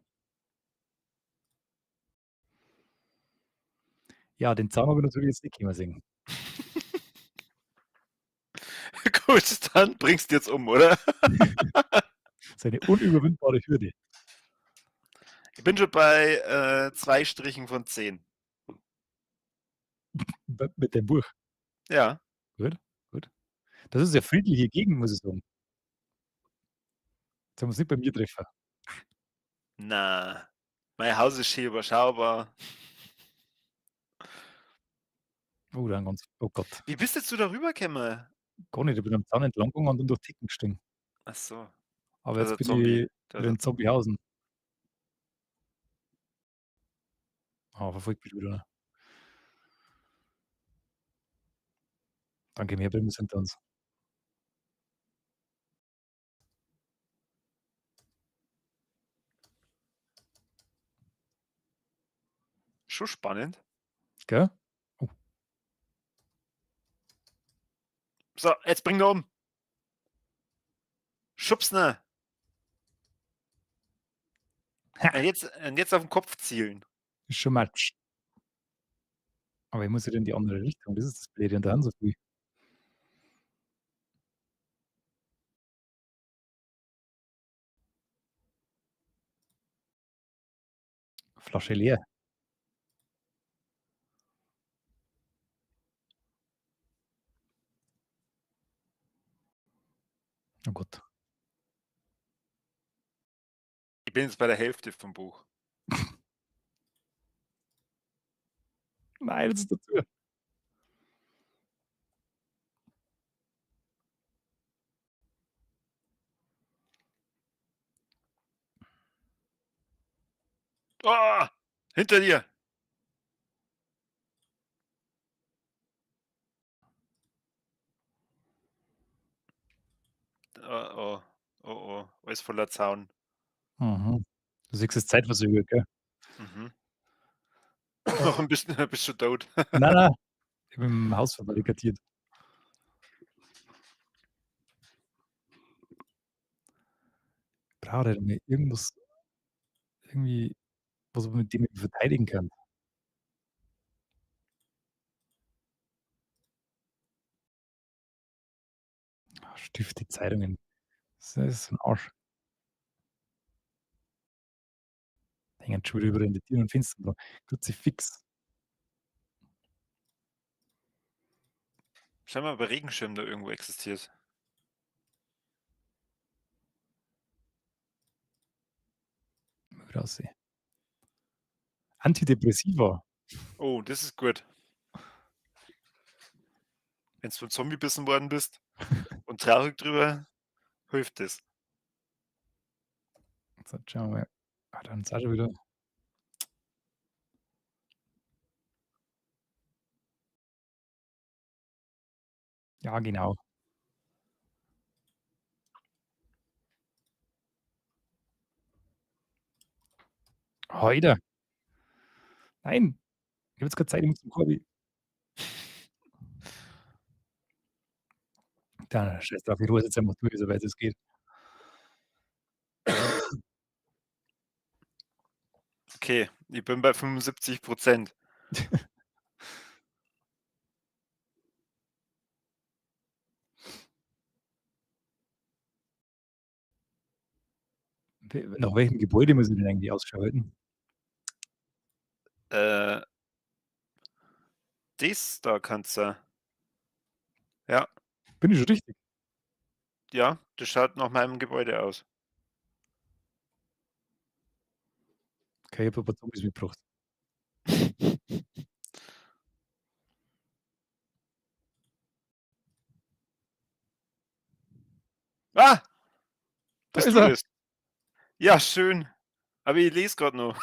Ja, den Zaun habe ich natürlich jetzt nicht mehr sehen. Gut, dann bringst du jetzt um, oder? Das ist eine unüberwindbare Hürde. Ich bin schon bei 2 Strichen von 10. Mit dem Buch. Ja. Gut, gut. Das ist ja friedliche Gegend, muss ich sagen. Jetzt haben wir es nicht bei mir treffen. Na. Mein Haus ist schön überschaubar. Oh, dann ganz. Oh Gott. Wie bist jetzt du darüber gekommen? Gar nicht. Ich bin am Zaun entlang gegangen und dann durch Ticken gestiegen. Ach so. Aber Das jetzt ist ein bin Zombie. ich Das wieder ist in Zombiehausen. Ah, verfolgt mich wieder. Danke, mehr Bäume hinter uns. schon spannend. Gell? So, jetzt bring ihn um. Schubs ne. Ha, Und jetzt auf den Kopf zielen. ist schon Matsch. Aber ich muss wieder in die andere Richtung. Das ist das Blöde an der Hand so viel. Flasche leer. Oh Gott. Ich bin jetzt bei der Hälfte vom Buch. Nein, das ist dazu. Oh, hinter dir. Oh, oh, oh, oh. Alles voller Zaun. Mhm. Du siehst es zeitverzögert, gell? Mhm. Noch ein bisschen, bist du tot. Nein, nein. Ich bin im Haus verbarrikadiert. Brauche mir irgendwas, irgendwie, was man mit dem ich verteidigen kann. Ah, Stifte, Zeitungen. Das ist ein Arsch. Hängen schon wieder überall in die Türen und Fenstern dran. Kruzifix. Schau mal, ob ein Regenschirm da irgendwo existiert. Mal wieder aussehen. Antidepressiva. Oh, das ist gut. Wenn du von Zombie bissen worden bist und traurig drüber, hilft das. So, schauen wir mal. Ah, dann ist auch schon wieder. Ja, genau. Heute. Nein. Ich habe jetzt keine Zeit, ich muss zum Korbi. Da, scheiß drauf, ich ruhe jetzt einfach durch, soweit es geht. Okay, ich bin bei 75%. Nach welchem Gebäude muss ich denn eigentlich Ausschau halten? Das da kannst du. Ja, Bin ich schon richtig? ja, das schaut nach meinem Gebäude aus. Okay, ich habe ein paar Zombies mitgebracht. Ah! Da Bist ist du er! das? Ja, schön. Aber ich lese gerade noch.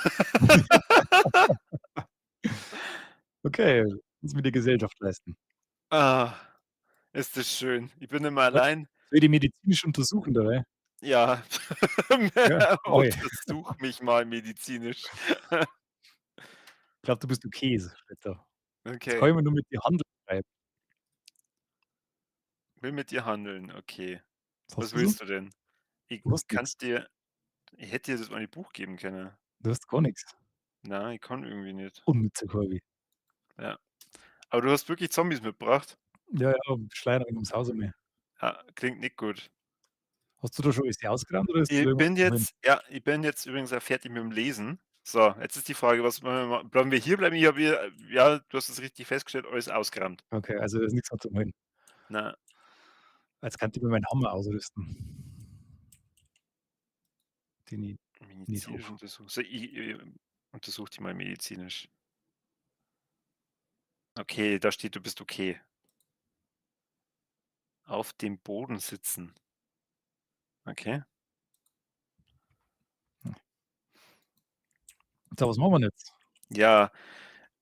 Okay, muss mir die Gesellschaft leisten. Ah, ist das schön. Ich bin immer Was? allein. Soll ich die medizinisch untersuchen dabei? Ja. Ja, mach ich. Untersuch mich mal medizinisch. Ich glaube, du bist okay, steht da. Jetzt Okay. kann ich mir nur mit dir Handel treiben. Will mit dir handeln, okay. Was Was hast du so? willst du denn? Ich Du hast kann's nix. dir. Ich hätte dir das mal ein Buch geben können. Du hast gar nichts. Nein, ich kann irgendwie nicht. Unnütze Korbi. Ja. Aber du hast wirklich Zombies mitgebracht? Ja, ja, Schleinerin ums Haus mehr. Ja, klingt nicht gut. Hast du da schon alles ausgerannt oder ist da Ich irgendwas bin drin? ich bin jetzt übrigens auch fertig mit dem Lesen. So, jetzt ist die Frage, was wollen wir ma bleiben wir hier bleiben? Ich habe hier ja, du hast es richtig festgestellt, alles ausgerammt. Okay, also da ist nichts mehr zum Holen. Na, Jetzt kann ich mir meinen Hammer ausrüsten. Den ich nicht medizinisch habe. untersuchen. So, ich untersuche die mal medizinisch. Okay, da steht, du bist okay. Auf dem Boden sitzen. Okay. So, was machen wir denn jetzt? Ja,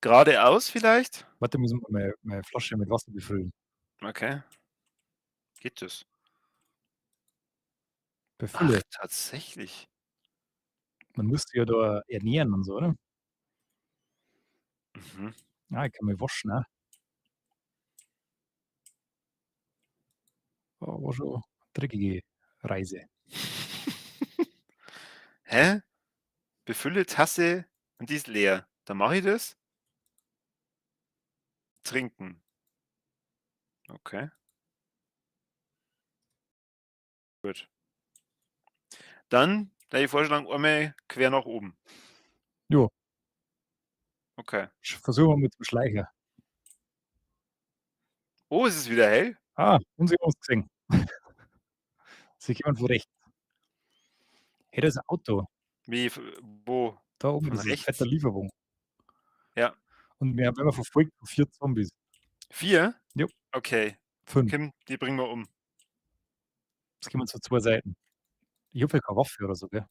geradeaus vielleicht? Warte, müssen wir meine Flasche mit Wasser befüllen. Okay. Geht das? Befülle. Ach, tatsächlich. Man muss sich ja da ernähren und so, oder? Mhm. Ah, ich kann mich waschen, ne? War schon eine dreckige Reise. Hä? Befülle Tasse und die ist leer. Dann mache ich das. Trinken. Okay, gut. Dann hätte ich vorschlagen, einmal quer nach oben. Jo, Okay. versuchen wir mit dem Schleicher. Oh, es ist wieder hell? Ah, und sie haben uns gesehen. Sie jemand von rechts. Hey, da ist ein Auto. Wie, wo? Da oben, Von das ist rechts? fette Lieferung. Ja. Und wir werden verfolgt von 4 Zombies. 4? Jo. Okay. 5. Kim, die bringen wir um. Jetzt gehen wir zu 2 Seiten. Ich habe ja keine Waffe oder so, gell?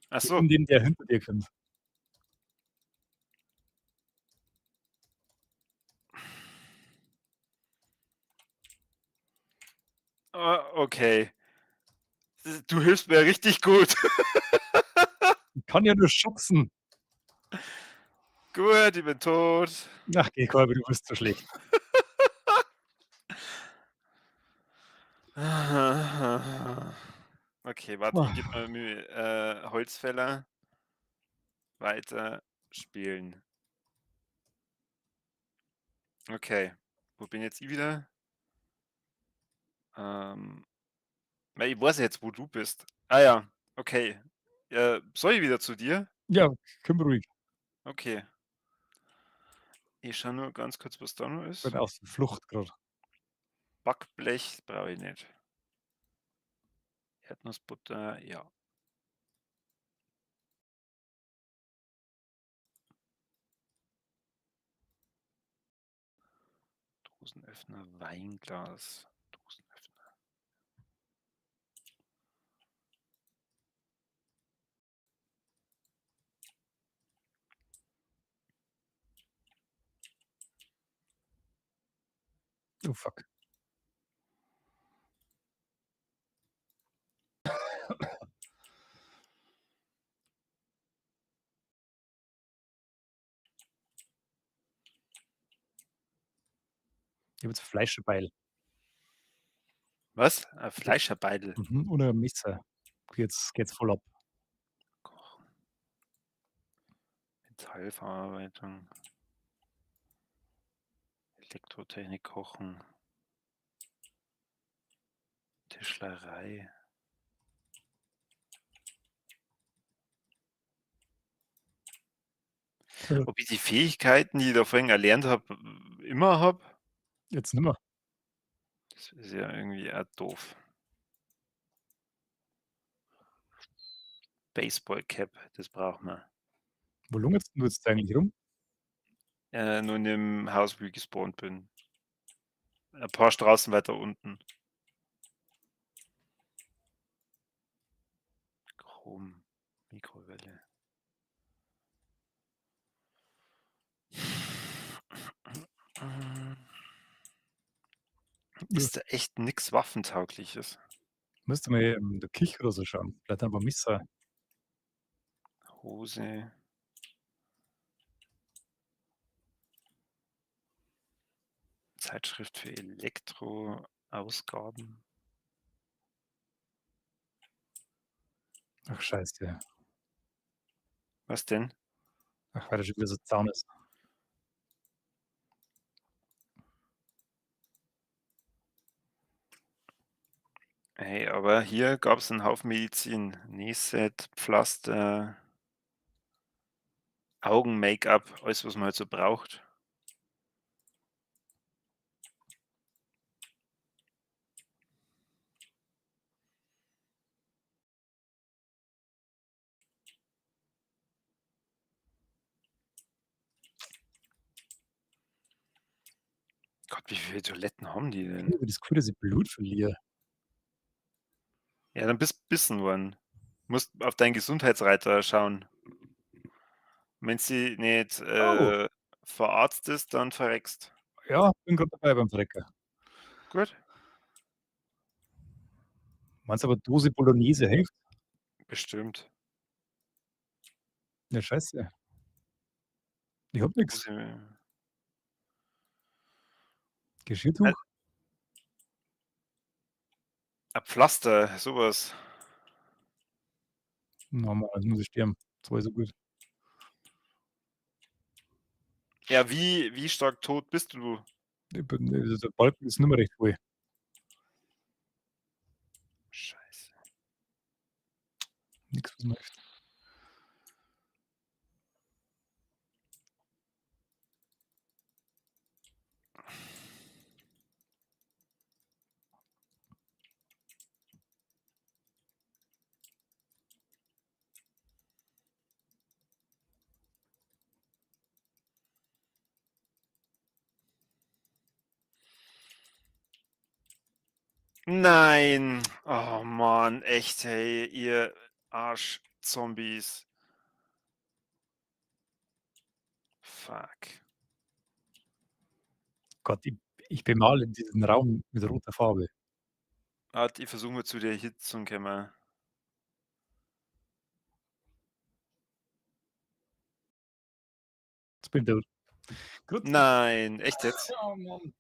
Ach Ich so. bin den, der hinter dir kommt. Okay. Du hilfst mir richtig gut. Ich kann ja nur schubsen. Gut, ich bin tot. Ach, geh, Kolbe, du bist so schlecht. Okay, warte, ich gebe mal Mühe. Holzfäller. Weiter spielen. Okay. Wo bin jetzt ich wieder? Weil ich weiß jetzt, wo du bist. Ah ja, okay. Soll ich wieder zu dir? Ja, komm ruhig. Okay. Ich schaue nur ganz kurz, was da noch Ich ist. bin auf der Flucht gerade. Backblech brauche ich nicht. Erdnussbutter, ja. Dosenöffner, Weinglas. Dosenöffner. Oh, fuck. Ich habe jetzt ein Fleischbeil. Was? Ein Fleischerbeidel. Mhm, und ein Messer. Jetzt geht's voll ab. Kochen. Metallverarbeitung. Elektrotechnik kochen. Tischlerei. Ob ich die Fähigkeiten, die ich da vorhin erlernt habe, immer habe? Jetzt nimmer. Das ist ja irgendwie auch doof. Baseball Cap, das braucht man. Wo lungerst du jetzt eigentlich rum? Nur in dem Haus, wo ich gespawnt bin. Ein paar Straßen weiter unten. Chrom. Mikrowelle. Ist da echt nix Waffentaugliches? Müsste mal in der Küche oder so schauen. Vielleicht ein paar Messer. Hose. Zeitschrift für Elektroausgaben. Ach, scheiße. Was denn? Ach, weil da schon wieder so Zaun ist. Hey, aber hier gab es einen Haufen Medizin. Nähset, Pflaster, Augen-Make-up, alles, was man halt so braucht. Gott, wie viele Toiletten haben die Ich denn? habe das Gefühl, dass ich Blut verliere. Ja, dann bist bissen worden. Musst auf deinen Gesundheitsreiter schauen. Wenn sie nicht Oh. verarztest, dann verreckst. Ja, bin gerade dabei beim Trecker. Gut, Meinst du aber Dose Bolognese hilft? bestimmt. Ja, scheiße. Ich habe nix. Dose- Geschirrtuch? Ein Pflaster, sowas. Na, Mann, jetzt muss ich sterben. Das war so gut. Ja, wie stark tot bist du? Ich bin, der Balken ist nicht mehr recht voll. Scheiße. Nix, was man hilft. Nein. Oh Mann, echt, hey, ihr Arsch-Zombies. Fuck. Gott, ich bemale diesen Raum mit roter Farbe. Warte, ich versuche mal zu der Hitzung kommen. Jetzt bin ich tot. Gut. Nein, echt jetzt? Oh Mann.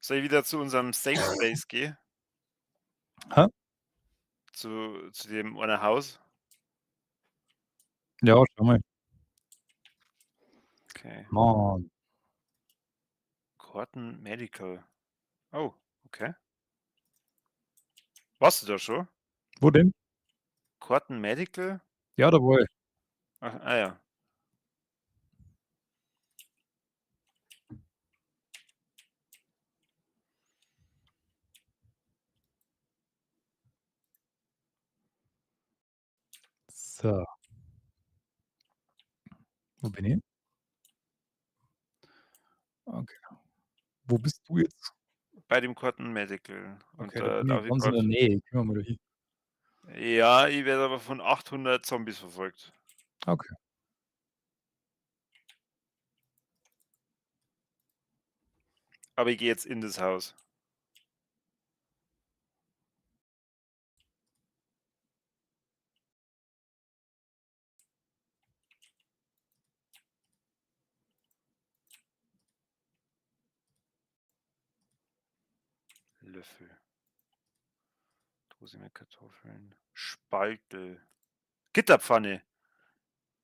Soll ich wieder zu unserem Safe Space gehen? Hä? Zu dem ohne Haus? Ja, schau mal. Okay. Mann. Corton Medical. Oh, okay. Warst du da schon? Wo denn? Corton Medical? Ja, da war ich. Ach, ah ja. So. Wo bin ich? Okay. Wo bist du jetzt? Bei dem Corton Medical. Und Okay, da da bin darf ich ich ganz in der gerade. Nähe. Gehen wir mal da hin. Ja, ich werde aber von 800 Zombies verfolgt. Okay. Aber ich gehe jetzt in das Haus. Löffel. Dose mit Kartoffeln. Spaltel. Gitterpfanne.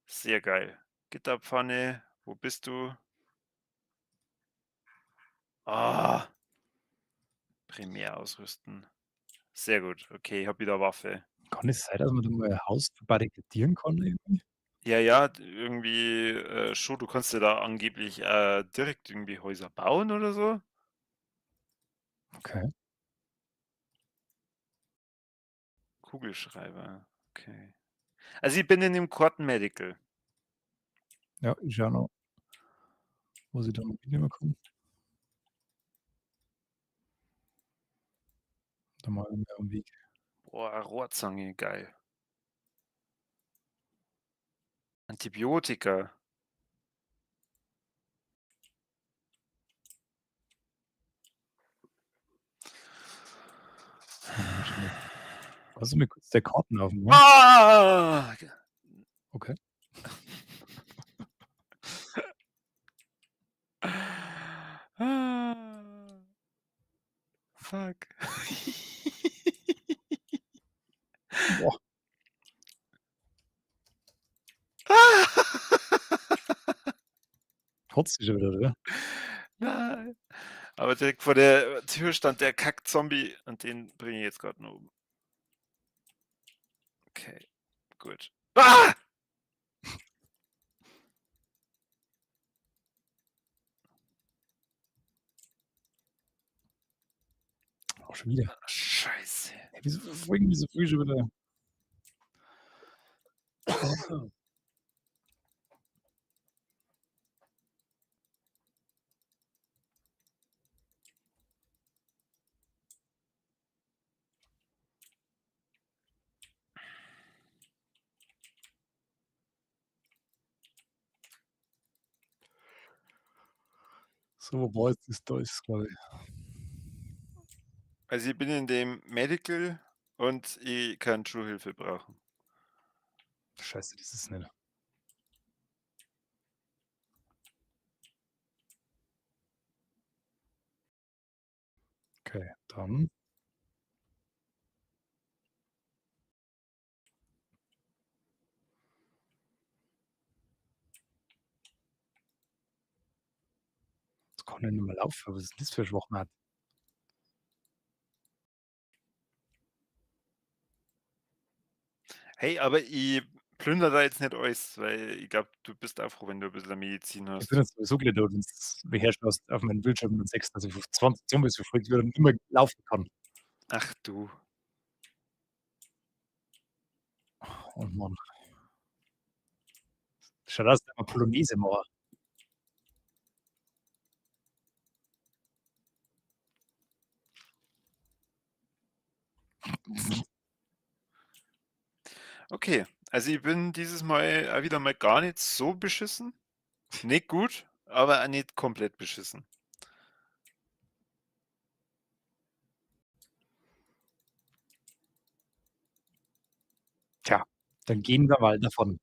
Sehr geil. Gitterpfanne. Wo bist du? Ah. Primär ausrüsten. Sehr gut. Okay, ich habe wieder Waffe. Kann es sein, dass man da mal ein Haus verbarrikadieren kann irgendwie? Ja, ja, irgendwie schon. Du kannst ja da angeblich direkt irgendwie Häuser bauen oder so. Okay. Kugelschreiber. Okay. Also ich bin in dem Corten Medical. Ja, ich schau noch, was ich da noch mitnehmen kann. Da mal irgendwie am Weg. Boah, Rohrzange, geil. Antibiotika. Kannst du mir kurz der Karten aufmachen? Ah! Okay. Ah. Fuck. Boah. Kotzt dich schon wieder, oder? Nein. Aber direkt vor der Tür stand der Kack-Zombie und den bringe ich jetzt gerade nur um. Okay, gut. Ah! Auch schon wieder. Ah, Scheiße. Hey, wieso verfolgen die so früh schon wieder? So, boah, jetzt ist da ist gerade. Also ich bin in dem Medical und ich kann Schulhilfe brauchen. Scheiße, das ist nicht. Okay, dann. Jetzt kann ich nicht mehr laufen. Was ist das für ein Schwachmat? Hey, aber ich plündere da jetzt nicht alles, weil ich glaube, du bist auch froh, wenn du ein bisschen Medizin Ich hast. bin jetzt sowieso gleich da, wenn du beherrschst auf meinem Bildschirm und siehst, dass ich von 20 Zombies verfolgt werde und immer laufen kann. Ach du. Oh Mann. Schaut aus, dass wir Polonaise machen. Okay, also ich bin dieses Mal auch wieder mal gar nicht so beschissen. Nicht gut, aber auch nicht komplett beschissen. Tja, dann gehen wir mal davon.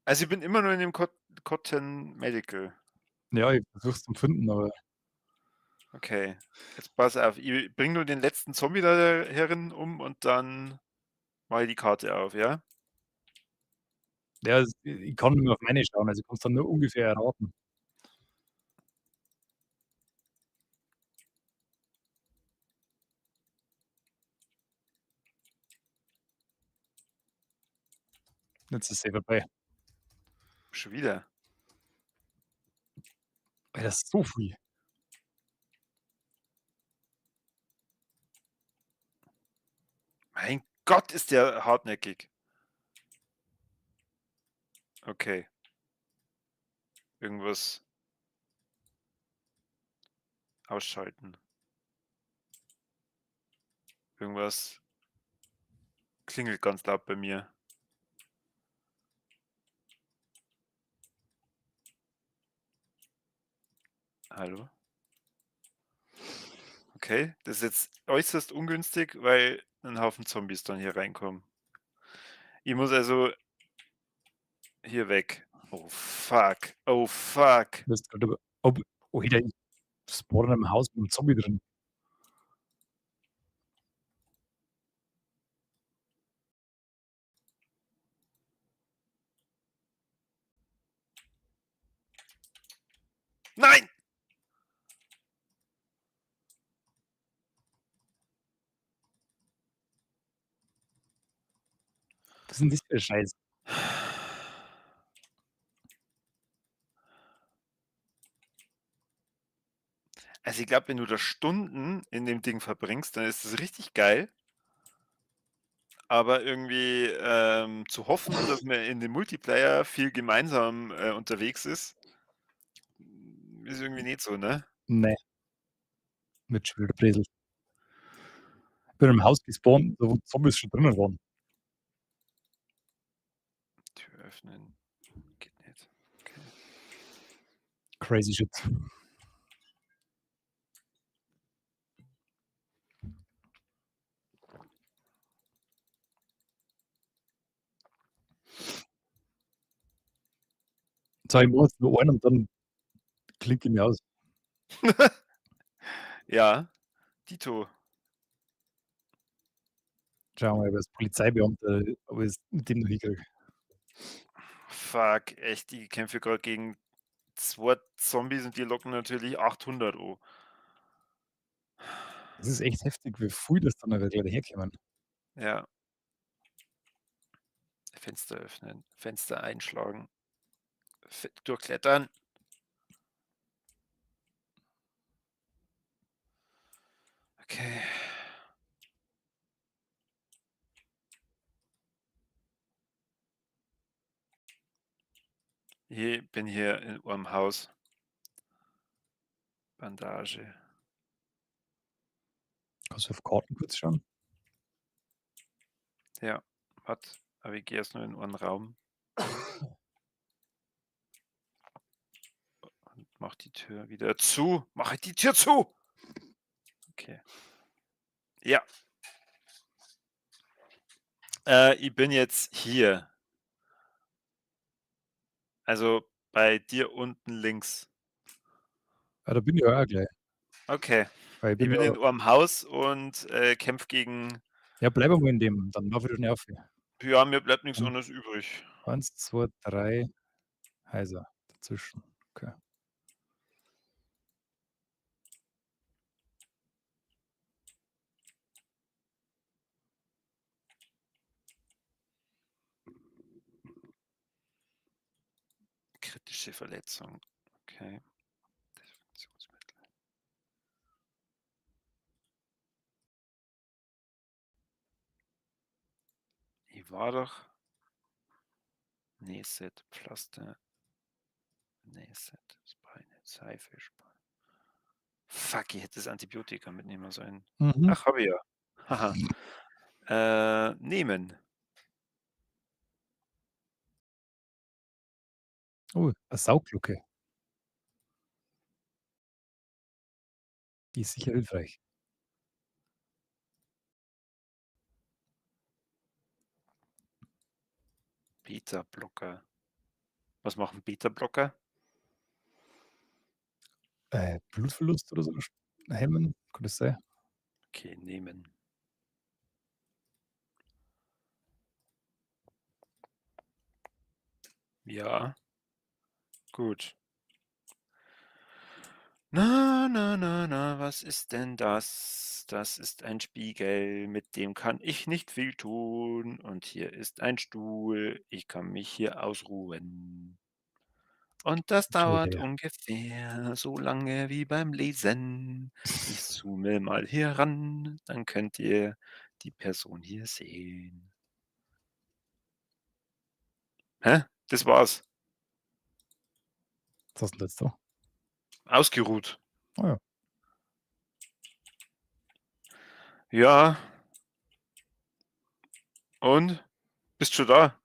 Also ich bin immer nur in dem Cotton Medical. Ja, ich versuch's zu finden, aber Okay, jetzt pass auf, ich bring nur den letzten Zombie da herin um und dann mal die Karte auf, ja? ja, ich kann nur auf meine schauen, also ich kann's dann nur ungefähr erraten. Jetzt ist eh vorbei. Schon wieder. Alter, das ist so viel. Mein Gott, ist der hartnäckig. Okay. Irgendwas ausschalten. Irgendwas klingelt ganz laut bei mir. Hallo? Okay, das ist jetzt äußerst ungünstig, weil ein Haufen Zombies dann hier reinkommen. Ich muss also hier weg. Oh fuck. Oh fuck. Du bist grad über oh, Alter, ich spawn in 'nem Haus mit 'nem Zombie drin. Nein! Was ist 'n das für 'n Scheiß? Also ich glaube, wenn du da Stunden in dem Ding verbringst, dann ist das richtig geil. Aber irgendwie zu hoffen, dass man in dem Multiplayer viel gemeinsam unterwegs ist irgendwie nicht so, ne? Nee. Wird schon wieder Bresel. Ich bin im Haus gespawnt, da wo Zombies schon drinnen waren. Tür öffnen. Geht nicht. Okay. Crazy shit. Sag ich mal jetzt nur einen und dann klinke ich mir aus. Ja, Dito. Schauen wir mal, als Polizeibeamter, ob ich es mit dem noch hinkriege. Fuck, echt, die kämpfe gerade gegen 2 Zombies und die locken natürlich 800 an. Das ist echt heftig, wie viel das dann gleich daherkommen. Ja. Fenster öffnen, Fenster einschlagen, durchklettern. Okay. Bin hier in eurem Haus. Bandage. Kannst du auf Karten kurz schauen? Ja, warte, aber ich gehe erst nur in einen Raum. Und mach die Tür wieder zu. Mach die Tür zu! Okay. Ja. Ich bin jetzt hier. Also bei dir unten links. Ja, da bin ich ja auch gleich. Okay. Weil Ich bin ja, in eurem Haus und kämpfe gegen. ja, bleib mal in dem, dann laufe ich schnell auf. Ja, mir bleibt nichts Hm. anderes übrig. 1, 2, 3 Häuser dazwischen. Okay. Kritische Verletzung. Okay. Desinfektionsmittel. Ich war doch. Nähset, Pflaster. Nähset, Spray, Seife, Spray. Fuck, ich hätte das Antibiotika mitnehmen sollen. Mhm. Ach, habe ich ja. Haha. Nehmen. Oh, eine Saugglocke. Die ist sicher hilfreich. Beta-Blocker. Was machen Beta-Blocker? Blutverlust oder so hemmen, kann das sein? Okay, nehmen. Ja. Gut. Na, na, na, na, was ist denn das? Das ist ein Spiegel, mit dem kann ich nicht viel tun. Und hier ist ein Stuhl. Ich kann mich hier ausruhen. Und das Schon dauert wieder. ungefähr so lange wie beim Lesen. Ich zoome mal hier ran, dann könnt ihr die Person hier sehen. Hä? Das war's. Was hast du denn jetzt da? Ausgeruht. Oh ja. Ja. Und? Bist schon da?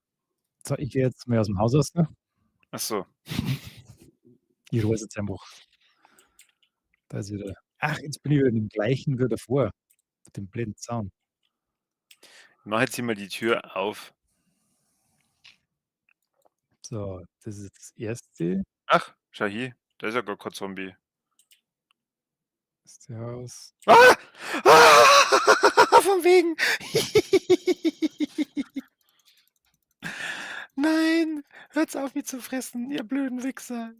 So, ich gehe jetzt mal aus dem Haus raus, ne? Ach so. Ich ruhe jetzt einfach. Da ist wieder. Ach, jetzt bin ich wieder in dem gleichen wie davor. Mit dem blöden Zaun. Ich mache jetzt hier mal die Tür auf. So, das ist das erste. Ach, schau hier. Da ist ja gar kein Zombie. Das ist das Haus. Ah! Ah! Von wegen. Nein, hört's auf, mich zu fressen, ihr blöden Wichser.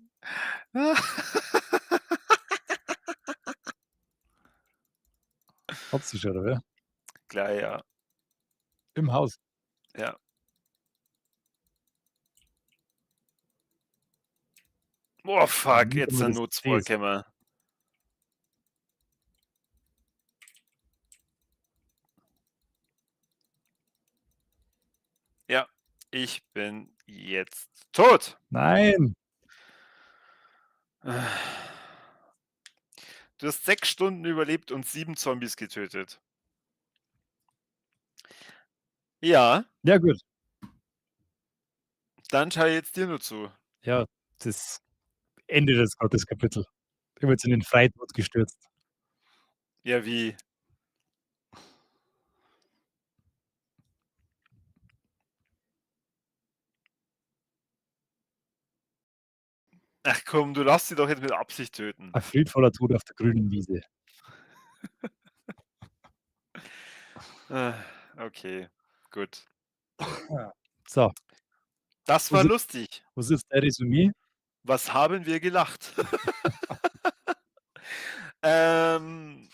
Hat sie schon, oder? Klar, ja. Im Haus. Ja. Oh, fuck, Nicht jetzt einmal sind das nur 2 Gefäß. gekommen. Ich bin jetzt tot. Nein! Du hast 6 Stunden überlebt und 7 Zombies getötet. Ja, Ja, gut. dann schau jetzt dir nur zu. Ja, das Ende des Gottes Kapitel. Ich bin jetzt in den Freitod gestürzt. Ja, wie? Ach komm, du darfst sie doch jetzt mit Absicht töten. Ein friedvoller Tod auf der grünen Wiese. Okay, gut. So, Das Was war ist- lustig. was ist dein Resümee? Was haben wir gelacht? ähm,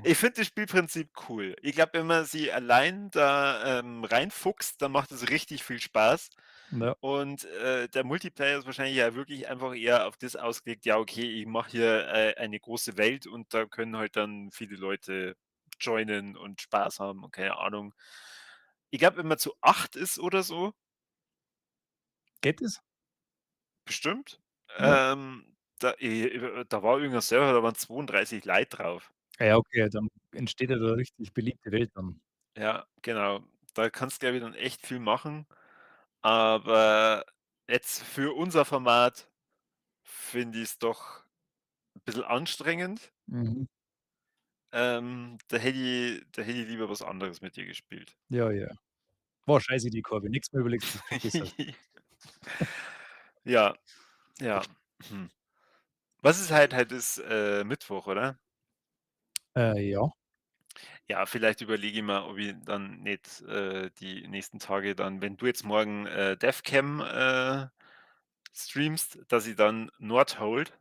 ich finde das Spielprinzip cool. Ich glaube, wenn man sie allein da reinfuchst, dann macht es richtig viel Spaß. Ja. Und der Multiplayer ist wahrscheinlich ja wirklich einfach eher auf das ausgelegt, ja, okay, ich mache hier eine große Welt und da können halt dann viele Leute joinen und Spaß haben und keine Ahnung. Ich glaube, wenn man zu 8 ist oder so, Geht es? bestimmt, Ja. da war irgendein Server, da waren 32 Leute drauf. Ja, okay, dann entsteht ja da 'ne richtig beliebte Welt dann. Ja, genau. Da kannst, glaube ich, dann echt viel machen. Aber jetzt für unser Format finde ich es doch ein bisschen anstrengend. Mhm. Da hätte ich lieber was anderes mit dir gespielt. Ja, ja. War scheiße Idee, Corby. Nix mehr überlegst, vergiss das. Ja, ja. Hm. Was ist halt heute ist, Mittwoch, oder? Ja. Ja, vielleicht überlege ich mal, ob ich dann nicht, die nächsten Tage dann, wenn du jetzt morgen, Devcam, streamst, dass ich dann Nordhold,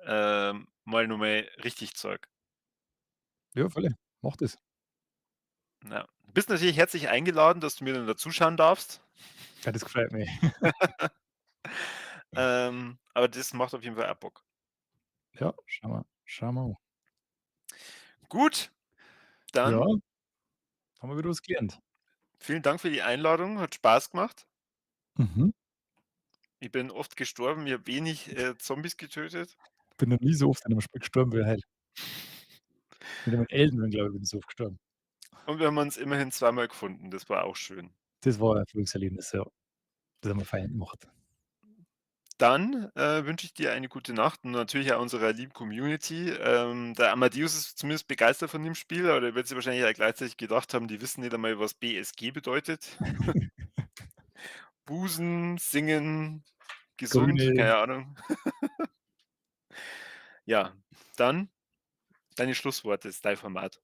mal noch mal richtig zeige. Ja, völlig. Mach das. Ja. Du bist natürlich herzlich eingeladen, dass du mir dann dazuschauen darfst. Ja, das gefreut mich. Aber das macht auf jeden Fall auch Bock. Ja, schauen wir an. Gut, Ja, dann haben wir wieder was gelernt. vielen Dank für die Einladung, hat Spaß gemacht. Mhm. Ich bin oft gestorben, ich habe wenig, Zombies getötet. Bin noch nie so oft in einem Spiel gestorben wie heute. Mit einem Elden Ring, glaube ich, bin ich so oft gestorben. Und wir haben uns immerhin zweimal gefunden, das war auch schön. Das war ein Erfolgserlebnis, ja. Das haben wir fein gemacht. Dann, wünsche ich dir eine gute Nacht und natürlich auch unserer lieben Community. Der Amadeus ist zumindest begeistert von dem Spiel, aber der wird sich wahrscheinlich auch gleichzeitig gedacht haben, die wissen nicht einmal, was BSG bedeutet. Busen, singen, gesund, Grüne keine Ahnung. Ja, dann deine Schlussworte, ist dein Format.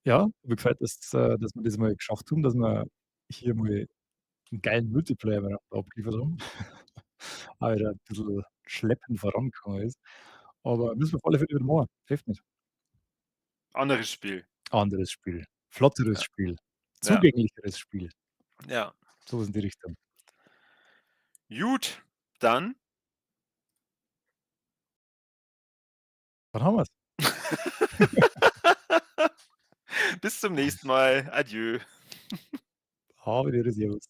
Ja, mir gefällt, dass wir das mal geschafft haben, dass wir hier mal 'n geilen Multiplayer miteinander abgeliefert haben. Auch wieder 'n bisschen schleppend vorangegangen ist. Aber müssen wir auf alle Fälle wieder machen. Hilft nicht. Anderes Spiel. Anderes Spiel, flotteres Ja. Spiel, Ja, zugänglicheres Spiel, ja. so was in die Richtung. Gut, dann Dann haben wir's. bis zum nächsten Mal. Adieu. Auf Wiedersehen. Servus.